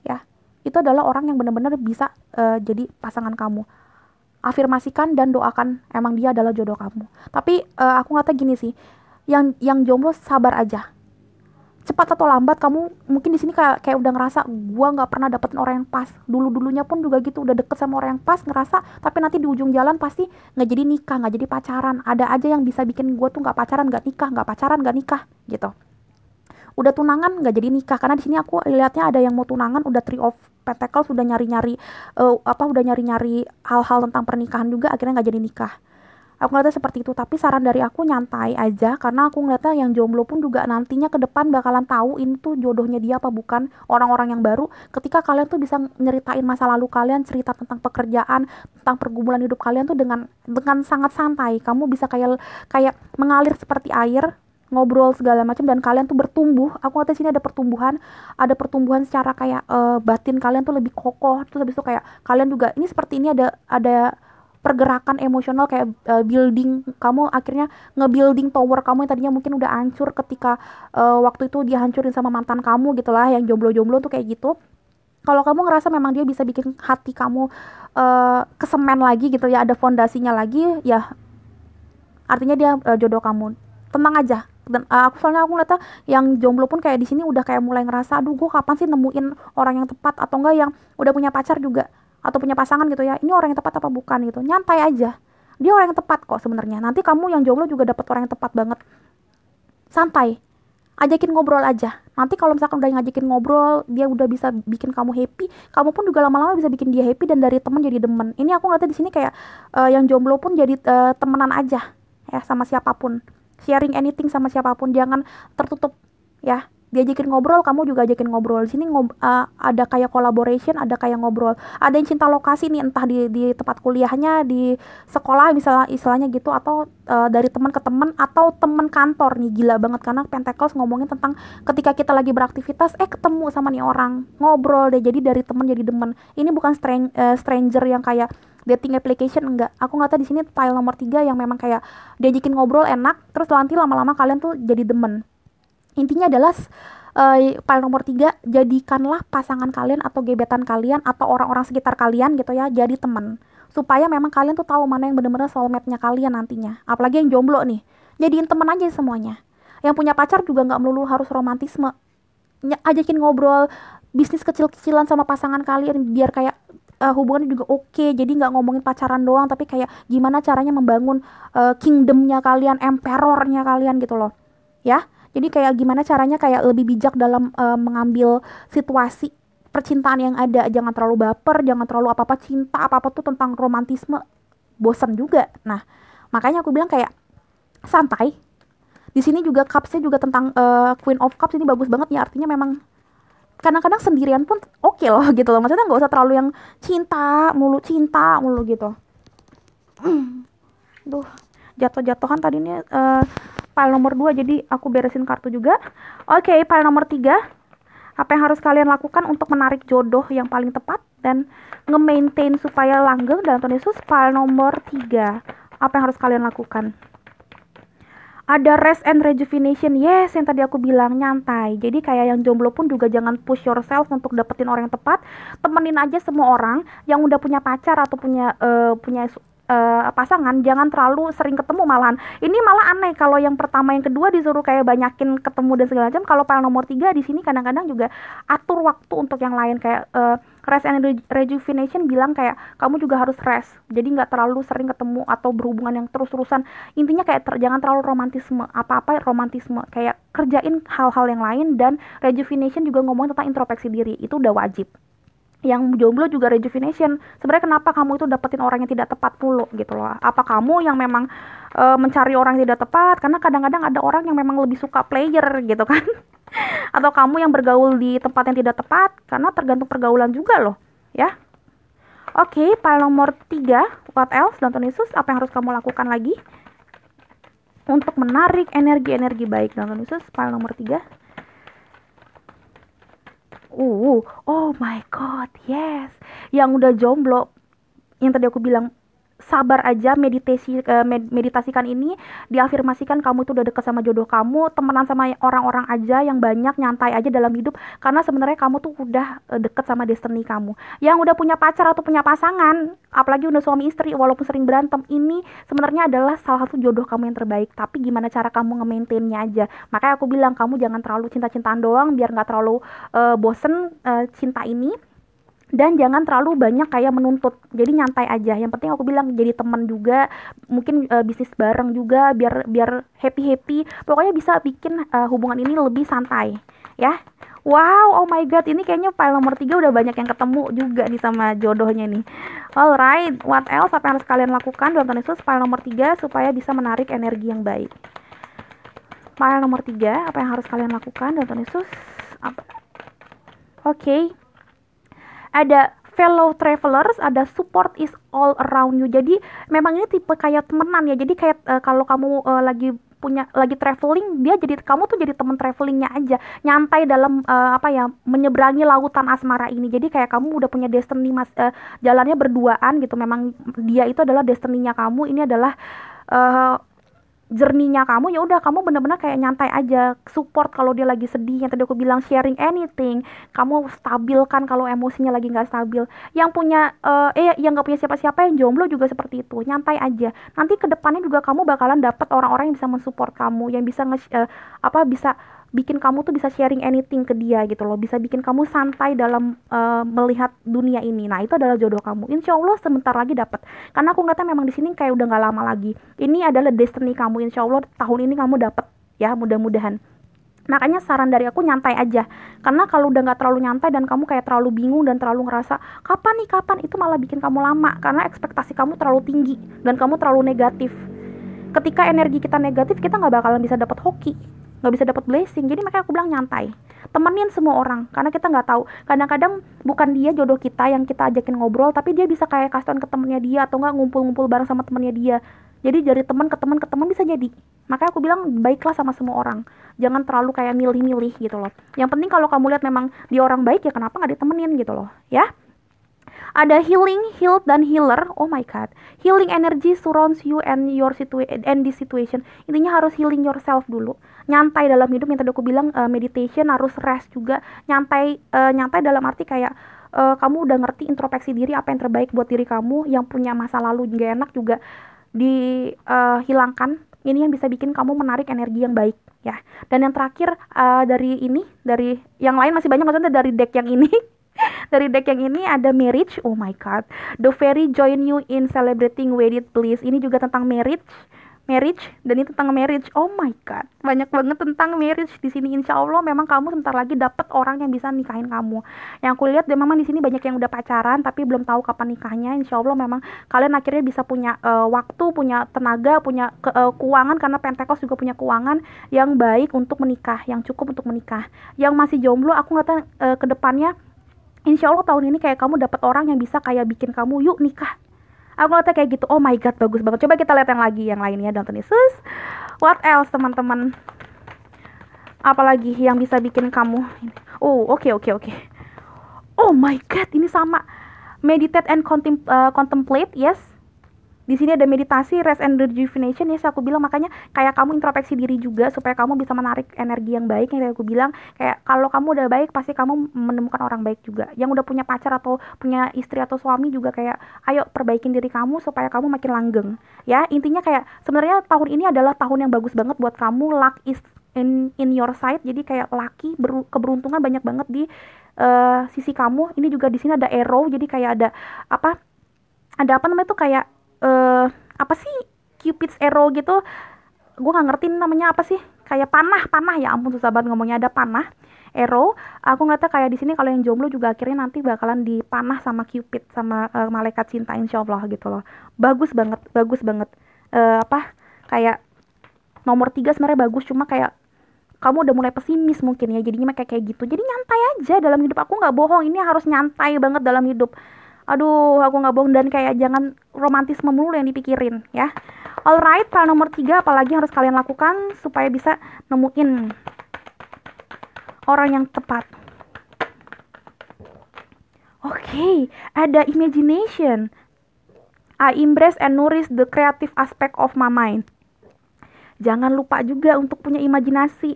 ya. Itu adalah orang yang benar-benar bisa jadi pasangan kamu. Afirmasikan dan doakan emang dia adalah jodoh kamu. Tapi aku ngata gini sih, yang jomblo sabar aja. Cepat atau lambat kamu mungkin di sini kayak udah ngerasa gua nggak pernah dapetin orang yang pas. Dulunya pun juga gitu, udah deket sama orang yang pas, ngerasa, tapi nanti di ujung jalan pasti nggak jadi nikah, nggak jadi pacaran. Ada aja yang bisa bikin gua tuh nggak pacaran nggak nikah, nggak pacaran nggak nikah gitu. Udah tunangan nggak jadi nikah, karena di sini aku lihatnya ada yang mau tunangan udah Three of Pentacles, udah nyari-nyari hal-hal tentang pernikahan juga, akhirnya nggak jadi nikah. Aku ngeliatnya seperti itu, tapi saran dari aku nyantai aja, karena aku ngeliatnya yang jomblo pun juga nantinya ke depan bakalan tahu ini tuh jodohnya dia apa bukan, orang-orang yang baru. Ketika kalian tuh bisa nyeritain masa lalu kalian, cerita tentang pekerjaan, tentang pergumulan hidup kalian tuh dengan sangat santai. Kamu bisa kayak mengalir seperti air, ngobrol segala macam, dan kalian tuh bertumbuh. Aku ngeliatnya sini ada pertumbuhan secara kayak batin kalian tuh lebih kokoh. Terus habis itu kayak kalian juga ini seperti ini ada pergerakan emosional kayak building, kamu akhirnya nge-building tower kamu yang tadinya mungkin udah hancur ketika waktu itu dia hancurin sama mantan kamu gitulah. Yang jomblo-jomblo tuh kayak gitu. Kalau kamu ngerasa memang dia bisa bikin hati kamu kesemen lagi gitu ya, ada fondasinya lagi, ya artinya dia jodoh kamu. Tenang aja. Dan aku ngeliatnya yang jomblo pun kayak di sini udah kayak mulai ngerasa, aduh gue kapan sih nemuin orang yang tepat, atau enggak yang udah punya pacar juga atau punya pasangan gitu ya, ini orang yang tepat apa bukan gitu. Nyantai aja, dia orang yang tepat kok sebenarnya. Nanti kamu yang jomblo juga dapat orang yang tepat banget. Santai, ajakin ngobrol aja. Nanti kalau misalkan udah ngajakin ngobrol, dia udah bisa bikin kamu happy, kamu pun juga lama-lama bisa bikin dia happy, dan dari temen jadi demen. Ini aku ngeliatnya di sini kayak yang jomblo pun jadi temenan aja ya sama siapapun, sharing anything sama siapapun, jangan tertutup ya. Diajakin ngobrol, kamu juga ajakin ngobrol. Di sini ada kayak collaboration, ada kayak ngobrol. Ada yang cinta lokasi nih, entah di tempat kuliahnya, di sekolah misalnya istilahnya gitu, atau dari teman ke teman, atau teman kantor nih. Gila banget karena Pentacles ngomongin tentang ketika kita lagi beraktivitas ketemu sama nih orang, ngobrol deh, jadi dari teman jadi demen. Ini bukan stranger yang kayak dating application, enggak. Aku ngeliatnya di sini file nomor 3 yang memang kayak diajakin ngobrol enak, terus nanti lama-lama kalian tuh jadi demen. Intinya adalah file nomor 3, jadikanlah pasangan kalian atau gebetan kalian atau orang-orang sekitar kalian gitu ya jadi teman, supaya memang kalian tuh tahu mana yang benar-benar soulmate-nya kalian nantinya. Apalagi yang jomblo nih, jadiin teman aja semuanya. Yang punya pacar juga nggak melulu harus romantisme, ajakin ngobrol bisnis kecil-kecilan sama pasangan kalian, biar kayak hubungannya juga oke. Jadi nggak ngomongin pacaran doang, tapi kayak gimana caranya membangun kingdomnya kalian, emperornya kalian gitu loh ya. Jadi kayak gimana caranya kayak lebih bijak dalam mengambil situasi percintaan yang ada. Jangan terlalu baper, jangan terlalu apa-apa cinta, apa-apa tuh tentang romantisme. Bosen juga. Nah, makanya aku bilang kayak santai. Di sini juga cupsnya juga tentang Queen of Cups, ini bagus banget ya. Artinya memang kadang-kadang sendirian pun oke loh gitu loh. Maksudnya nggak usah terlalu yang cinta mulu gitu. Duh, jatuh-jatuhan tadi ini file nomor 2, jadi aku beresin kartu juga. Oke, file nomor 3. Apa yang harus kalian lakukan untuk menarik jodoh yang paling tepat dan nge-maintain supaya langgeng dalam Tuhan Yesus. File nomor 3. Apa yang harus kalian lakukan? Ada rest and rejuvenation. Yes, yang tadi aku bilang, nyantai. Jadi kayak yang jomblo pun juga jangan push yourself untuk dapetin orang yang tepat. Temenin aja semua orang yang udah punya pacar atau punya pasangan, jangan terlalu sering ketemu malahan. Ini malah aneh kalau yang pertama yang kedua disuruh kayak banyakin ketemu dan segala macam. Kalau file nomor 3 di sini kadang-kadang juga atur waktu untuk yang lain, kayak rest and rejuvenation bilang kayak kamu juga harus rest. Jadi nggak terlalu sering ketemu atau berhubungan yang terus-terusan. Intinya kayak jangan terlalu romantisme, apa-apa romantisme, kayak kerjain hal-hal yang lain. Dan rejuvenation juga ngomongin tentang introspeksi diri, itu udah wajib. Yang jomblo juga rejuvenation. Sebenarnya kenapa kamu itu dapetin orang yang tidak tepat mulu gitu loh? Apa kamu yang memang mencari orang yang tidak tepat? Karena kadang-kadang ada orang yang memang lebih suka player gitu kan. Atau kamu yang bergaul di tempat yang tidak tepat, karena tergantung pergaulan juga loh, ya. Oke, pile nomor 3, what else? Danton Yesus, apa yang harus kamu lakukan lagi untuk menarik energi-energi baik? Danton Yesus, pile nomor 3. Oh my god, yes. Yang udah jomblo, yang tadi aku bilang, sabar aja, meditasikan ini, diafirmasikan kamu itu udah deket sama jodoh kamu, temenan sama orang-orang aja yang banyak, nyantai aja dalam hidup, karena sebenarnya kamu tuh udah deket sama destiny kamu. Yang udah punya pacar atau punya pasangan, apalagi udah suami istri, walaupun sering berantem, ini sebenarnya adalah salah satu jodoh kamu yang terbaik, tapi gimana cara kamu nge-maintainnya aja. Makanya aku bilang, kamu jangan terlalu cinta-cintaan doang, biar nggak terlalu bosen cinta ini, dan jangan terlalu banyak kayak menuntut, jadi nyantai aja. Yang penting aku bilang jadi teman juga, mungkin bisnis bareng juga, biar biar happy happy, pokoknya bisa bikin hubungan ini lebih santai, ya. Wow, oh my god, ini kayaknya file nomor 3 udah banyak yang ketemu juga nih sama jodohnya nih. Alright, what else, apa yang harus kalian lakukan Danton Yesus, file nomor 3 supaya bisa menarik energi yang baik. File nomor 3, apa yang harus kalian lakukan Danton Yesus? Oke. Ada fellow travelers, ada support is all around you. Jadi memang ini tipe kayak temenan ya. Jadi kayak kalau kamu lagi traveling, dia jadi, kamu tuh jadi temen travelingnya aja, nyantai dalam menyeberangi lautan asmara ini. Jadi kayak kamu udah punya destiny, jalannya berduaan gitu. Memang dia itu adalah destiny-nya kamu, ini adalah uh, jerninya kamu. Ya udah, kamu bener-bener kayak nyantai aja, support kalau dia lagi sedih, yang tadi aku bilang sharing anything, kamu stabilkan kalau emosinya lagi nggak stabil. Yang punya yang nggak punya siapa-siapa, yang jomblo juga seperti itu, nyantai aja. Nanti kedepannya juga kamu bakalan dapet orang-orang yang bisa mensupport kamu, yang bisa bisa bikin kamu tuh bisa sharing anything ke dia gitu loh, bisa bikin kamu santai dalam melihat dunia ini. Nah, itu adalah jodoh kamu, insya Allah sebentar lagi dapet, karena aku ngeliatnya memang di sini kayak udah nggak lama lagi. Ini adalah destiny kamu, insya Allah tahun ini kamu dapet ya, mudah-mudahan. Makanya saran dari aku, nyantai aja, karena kalau udah nggak terlalu nyantai dan kamu kayak terlalu bingung dan terlalu ngerasa kapan nih kapan, itu malah bikin kamu lama, karena ekspektasi kamu terlalu tinggi dan kamu terlalu negatif. Ketika energi kita negatif, kita nggak bakalan bisa dapat hoki, nggak bisa dapat blessing. Jadi makanya aku bilang nyantai, temenin semua orang, karena kita nggak tahu, kadang-kadang bukan dia jodoh kita yang kita ajakin ngobrol, tapi dia bisa kayak kasih ke temennya dia, atau nggak ngumpul-ngumpul bareng sama temennya dia. Jadi dari teman ke teman ke teman bisa jadi. Makanya aku bilang baiklah sama semua orang, jangan terlalu kayak milih-milih gitu loh. Yang penting kalau kamu lihat memang dia orang baik, ya kenapa nggak ditemenin gitu loh, ya. Ada healing, healed, dan healer. Oh my god, healing energy surrounds you and your situation and this situation. Intinya harus healing yourself dulu, nyantai dalam hidup. Yang tadi aku bilang meditation, harus rest juga, nyantai. Nyantai dalam arti kayak kamu udah ngerti introspeksi diri, apa yang terbaik buat diri kamu. Yang punya masa lalu gak enak juga dihilangkan. Ini yang bisa bikin kamu menarik energi yang baik ya. Dan yang terakhir, dari yang lain masih banyak, maksudnya dari deck yang ini dari deck yang ini ada marriage. Oh my god, the fairy join you in celebrating wedded bliss. Ini juga tentang marriage, dan ini tentang marriage. Oh my god, banyak banget tentang marriage di sini. Insya Allah memang kamu sebentar lagi dapet orang yang bisa nikahin kamu. Yang aku lihat, dan memang di sini banyak yang udah pacaran tapi belum tahu kapan nikahnya. Insya Allah memang kalian akhirnya bisa punya waktu, punya tenaga, punya keuangan, karena Pentecost juga punya keuangan yang baik untuk menikah, yang cukup untuk menikah. Yang masih jomblo, aku ngeliatnya ke depannya, insya Allah tahun ini kayak kamu dapat orang yang bisa kayak bikin kamu yuk nikah. Aku ngeliatnya kayak gitu. Oh my god, bagus banget. Coba kita lihat yang lainnya Danton Yesus. What else teman-teman? Apalagi yang bisa bikin kamu? Oh oke. Oh my god, ini sama. Meditate and contemplate. Yes. Di sini ada meditasi, rest and rejuvenation. Ya, aku bilang makanya kayak kamu introspeksi diri juga supaya kamu bisa menarik energi yang baik. Yang aku bilang kayak kalau kamu udah baik, pasti kamu menemukan orang baik juga. Yang udah punya pacar atau punya istri atau suami juga kayak ayo perbaikin diri kamu supaya kamu makin langgeng. Ya, intinya kayak sebenarnya tahun ini adalah tahun yang bagus banget buat kamu. Luck is in your side. Jadi kayak laki, keberuntungan banyak banget di sisi kamu. Ini juga di sini ada arrow. Jadi kayak ada apa namanya tuh, kayak apa sih, Cupid's arrow gitu. Gue nggak ngerti namanya apa sih, kayak panah. Ya ampun, susah banget ngomongnya. Ada panah, arrow. Aku ngeliatnya kayak di sini kalau yang jomblo juga akhirnya nanti bakalan dipanah sama Cupid, sama malaikat cinta, insya Allah gitu loh. Bagus banget. Kayak nomor 3 sebenarnya bagus, cuma kayak kamu udah mulai pesimis mungkin ya, jadinya kayak kayak gitu. Jadi nyantai aja dalam hidup, aku nggak bohong, ini harus nyantai banget dalam hidup. Aduh, aku nggak bohong, dan kayak jangan romantisme melulu yang dipikirin ya. Alright, hal nomor 3 apalagi yang harus kalian lakukan supaya bisa nemuin orang yang tepat. Oke, ada imagination. I embrace and nourish the creative aspect of my mind. Jangan lupa juga untuk punya imajinasi.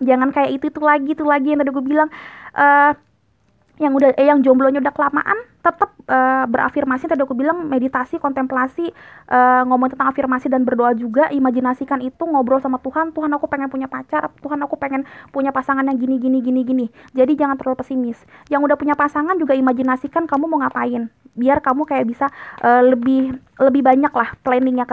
Jangan kayak itu lagi yang tadi gue bilang, eh yang jomblonya udah kelamaan tetap berafirmasi. Tadi aku bilang meditasi, kontemplasi, ngomong tentang afirmasi dan berdoa juga. Imajinasikan itu, ngobrol sama Tuhan. Tuhan, aku pengen punya pacar, Tuhan aku pengen punya pasangan yang gini gini gini gini. Jadi jangan terlalu pesimis. Yang udah punya pasangan juga imajinasikan kamu mau ngapain, biar kamu kayak bisa lebih banyak lah planningnya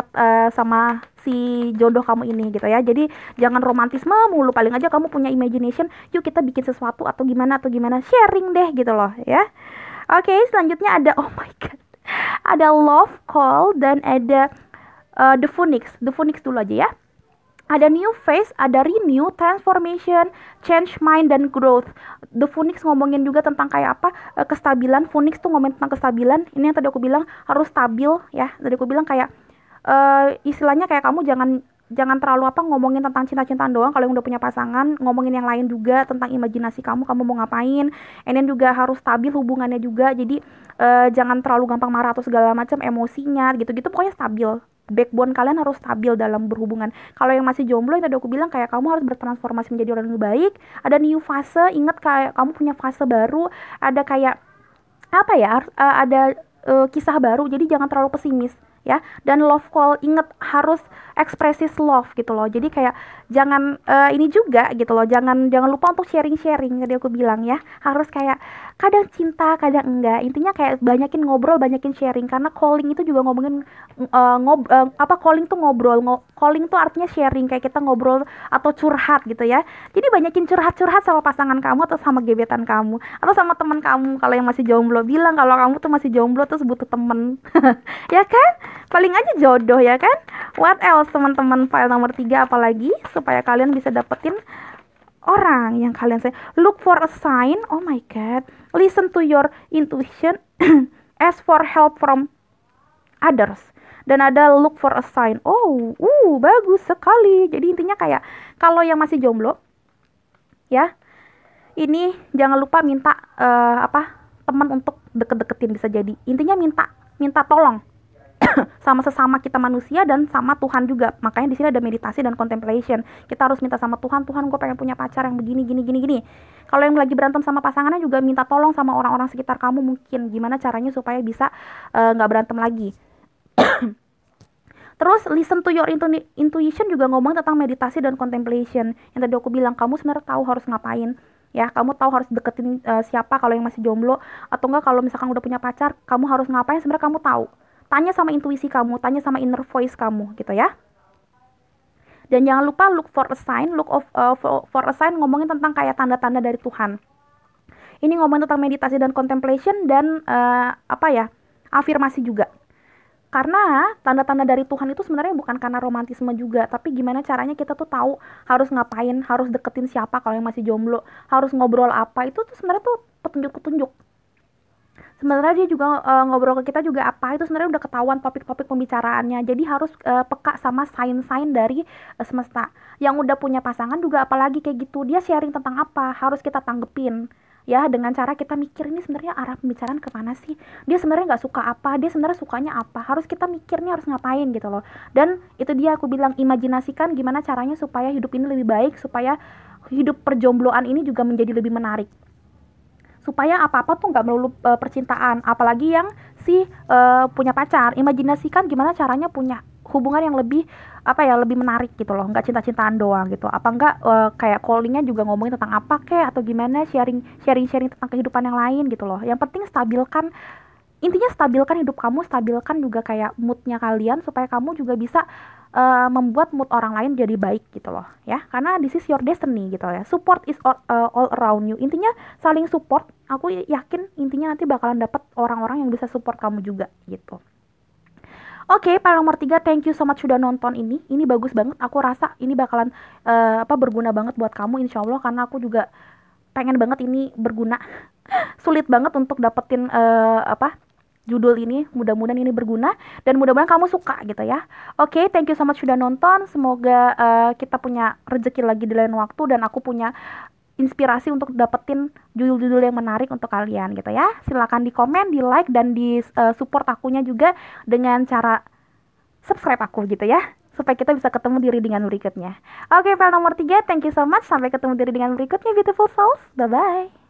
sama si jodoh kamu ini gitu ya. Jadi jangan romantisme mulu, paling aja kamu punya imagination, yuk kita bikin sesuatu atau gimana, sharing deh gitu loh ya. Oke, selanjutnya ada, oh my god, ada love call dan ada the phoenix dulu aja ya. Ada new phase, ada renew, transformation, change mind, dan growth. The Phoenix ngomongin juga tentang kayak apa, kestabilan. Phoenix tuh ngomongin tentang kestabilan. Ini yang tadi aku bilang harus stabil ya. Tadi aku bilang kayak istilahnya kayak kamu jangan terlalu ngomongin tentang cinta-cintaan doang. Kalau yang udah punya pasangan, ngomongin yang lain juga tentang imajinasi kamu mau ngapain. And then juga harus stabil hubungannya juga. Jadi jangan terlalu gampang marah atau segala macam, emosinya gitu-gitu. Pokoknya stabil. Backbone kalian harus stabil dalam berhubungan. Kalau yang masih jomblo, yang tadi aku bilang kayak kamu harus bertransformasi menjadi orang yang baik. Ada new fase, ingat kayak kamu punya fase baru. Ada kayak apa ya, ada kisah baru. Jadi jangan terlalu pesimis ya. Dan love call, ingat harus ekspresis love gitu loh. Jadi kayak jangan ini juga gitu loh, jangan lupa untuk sharing tadi aku bilang ya. Harus kayak kadang cinta kadang enggak, intinya kayak banyakin ngobrol, banyakin sharing. Karena calling itu juga ngomongin calling tuh ngobrol, calling tuh artinya sharing, kayak kita ngobrol atau curhat gitu ya. Jadi banyakin curhat sama pasangan kamu atau sama gebetan kamu atau sama teman kamu. Kalau yang masih jomblo, bilang kalau kamu tuh masih jomblo terus butuh temen ya kan, paling aja jodoh ya kan. What else teman-teman? File nomor 3 apalagi supaya kalian bisa dapetin orang yang kalian sayang. Look for a sign. Oh my god, listen to your intuition. Ask for help from others. Dan ada look for a sign. Oh, bagus sekali. Jadi intinya kayak kalau yang masih jomblo ya, ini jangan lupa minta teman untuk deket-deketin. Bisa jadi intinya minta tolong sama sesama kita manusia dan sama Tuhan juga. Makanya di sini ada meditasi dan contemplation. Kita harus minta sama Tuhan, gue pengen punya pacar yang begini gini. Kalau yang lagi berantem sama pasangannya juga minta tolong sama orang-orang sekitar kamu, mungkin gimana caranya supaya bisa nggak berantem lagi. Terus listen to your intuition juga ngomong tentang meditasi dan contemplation. Yang tadi aku bilang, kamu sebenarnya tahu harus ngapain ya, kamu tahu harus deketin siapa kalau yang masih jomblo, atau enggak kalau misalkan udah punya pacar, kamu harus ngapain sebenarnya kamu tahu. Tanya sama intuisi kamu, tanya sama inner voice kamu gitu ya. Dan jangan lupa look for a sign. For a sign ngomongin tentang kayak tanda-tanda dari Tuhan. Ini ngomongin tentang meditasi dan contemplation dan afirmasi juga. Karena tanda-tanda dari Tuhan itu sebenarnya bukan karena romantisme juga, tapi gimana caranya kita tuh tahu harus ngapain, harus deketin siapa kalau yang masih jomblo, harus ngobrol apa, itu tuh sebenarnya tuh petunjuk-petunjuk. Sebenarnya dia juga ngobrol ke kita juga apa, itu sebenarnya udah ketahuan topik-topik pembicaraannya. Jadi harus peka sama sign-sign dari semesta. Yang udah punya pasangan juga apalagi kayak gitu, dia sharing tentang apa, harus kita tanggepin ya, dengan cara kita mikir ini sebenarnya arah pembicaraan kemana sih, dia sebenarnya nggak suka apa, dia sebenarnya sukanya apa, harus kita mikirnya harus ngapain gitu loh. Dan itu dia aku bilang, imajinasikan gimana caranya supaya hidup ini lebih baik, supaya hidup perjombloan ini juga menjadi lebih menarik, supaya apa-apa tuh nggak melulu percintaan. Apalagi yang punya pacar, imajinasikan gimana caranya punya hubungan yang lebih lebih menarik gitu loh, nggak cinta-cintaan doang gitu. Apa enggak kayak callingnya juga ngomongin tentang apa kek, atau gimana sharing tentang kehidupan yang lain gitu loh. Yang penting stabilkan, intinya stabilkan hidup kamu, stabilkan juga kayak moodnya kalian, supaya kamu juga bisa membuat mood orang lain jadi baik gitu loh ya. Karena this is your destiny gitu ya. Support is all around you. Intinya saling support. Aku yakin intinya nanti bakalan dapet orang-orang yang bisa support kamu juga gitu. Oke, file nomor 3, thank you so much sudah nonton ini. Ini bagus banget. Aku rasa ini bakalan berguna banget buat kamu insya Allah, karena aku juga pengen banget ini berguna. Sulit banget untuk dapetin judul ini. Mudah-mudahan ini berguna dan mudah-mudahan kamu suka gitu ya. Oke, thank you so much sudah nonton. Semoga kita punya rezeki lagi di lain waktu dan aku punya inspirasi untuk dapetin judul-judul yang menarik untuk kalian gitu ya. Silakan di komen, di like, dan di support akunya juga dengan cara subscribe aku gitu ya. Supaya kita bisa ketemu di readingan berikutnya. Oke, file nomor 3, thank you so much. Sampai ketemu di readingan berikutnya, beautiful souls. Bye-bye.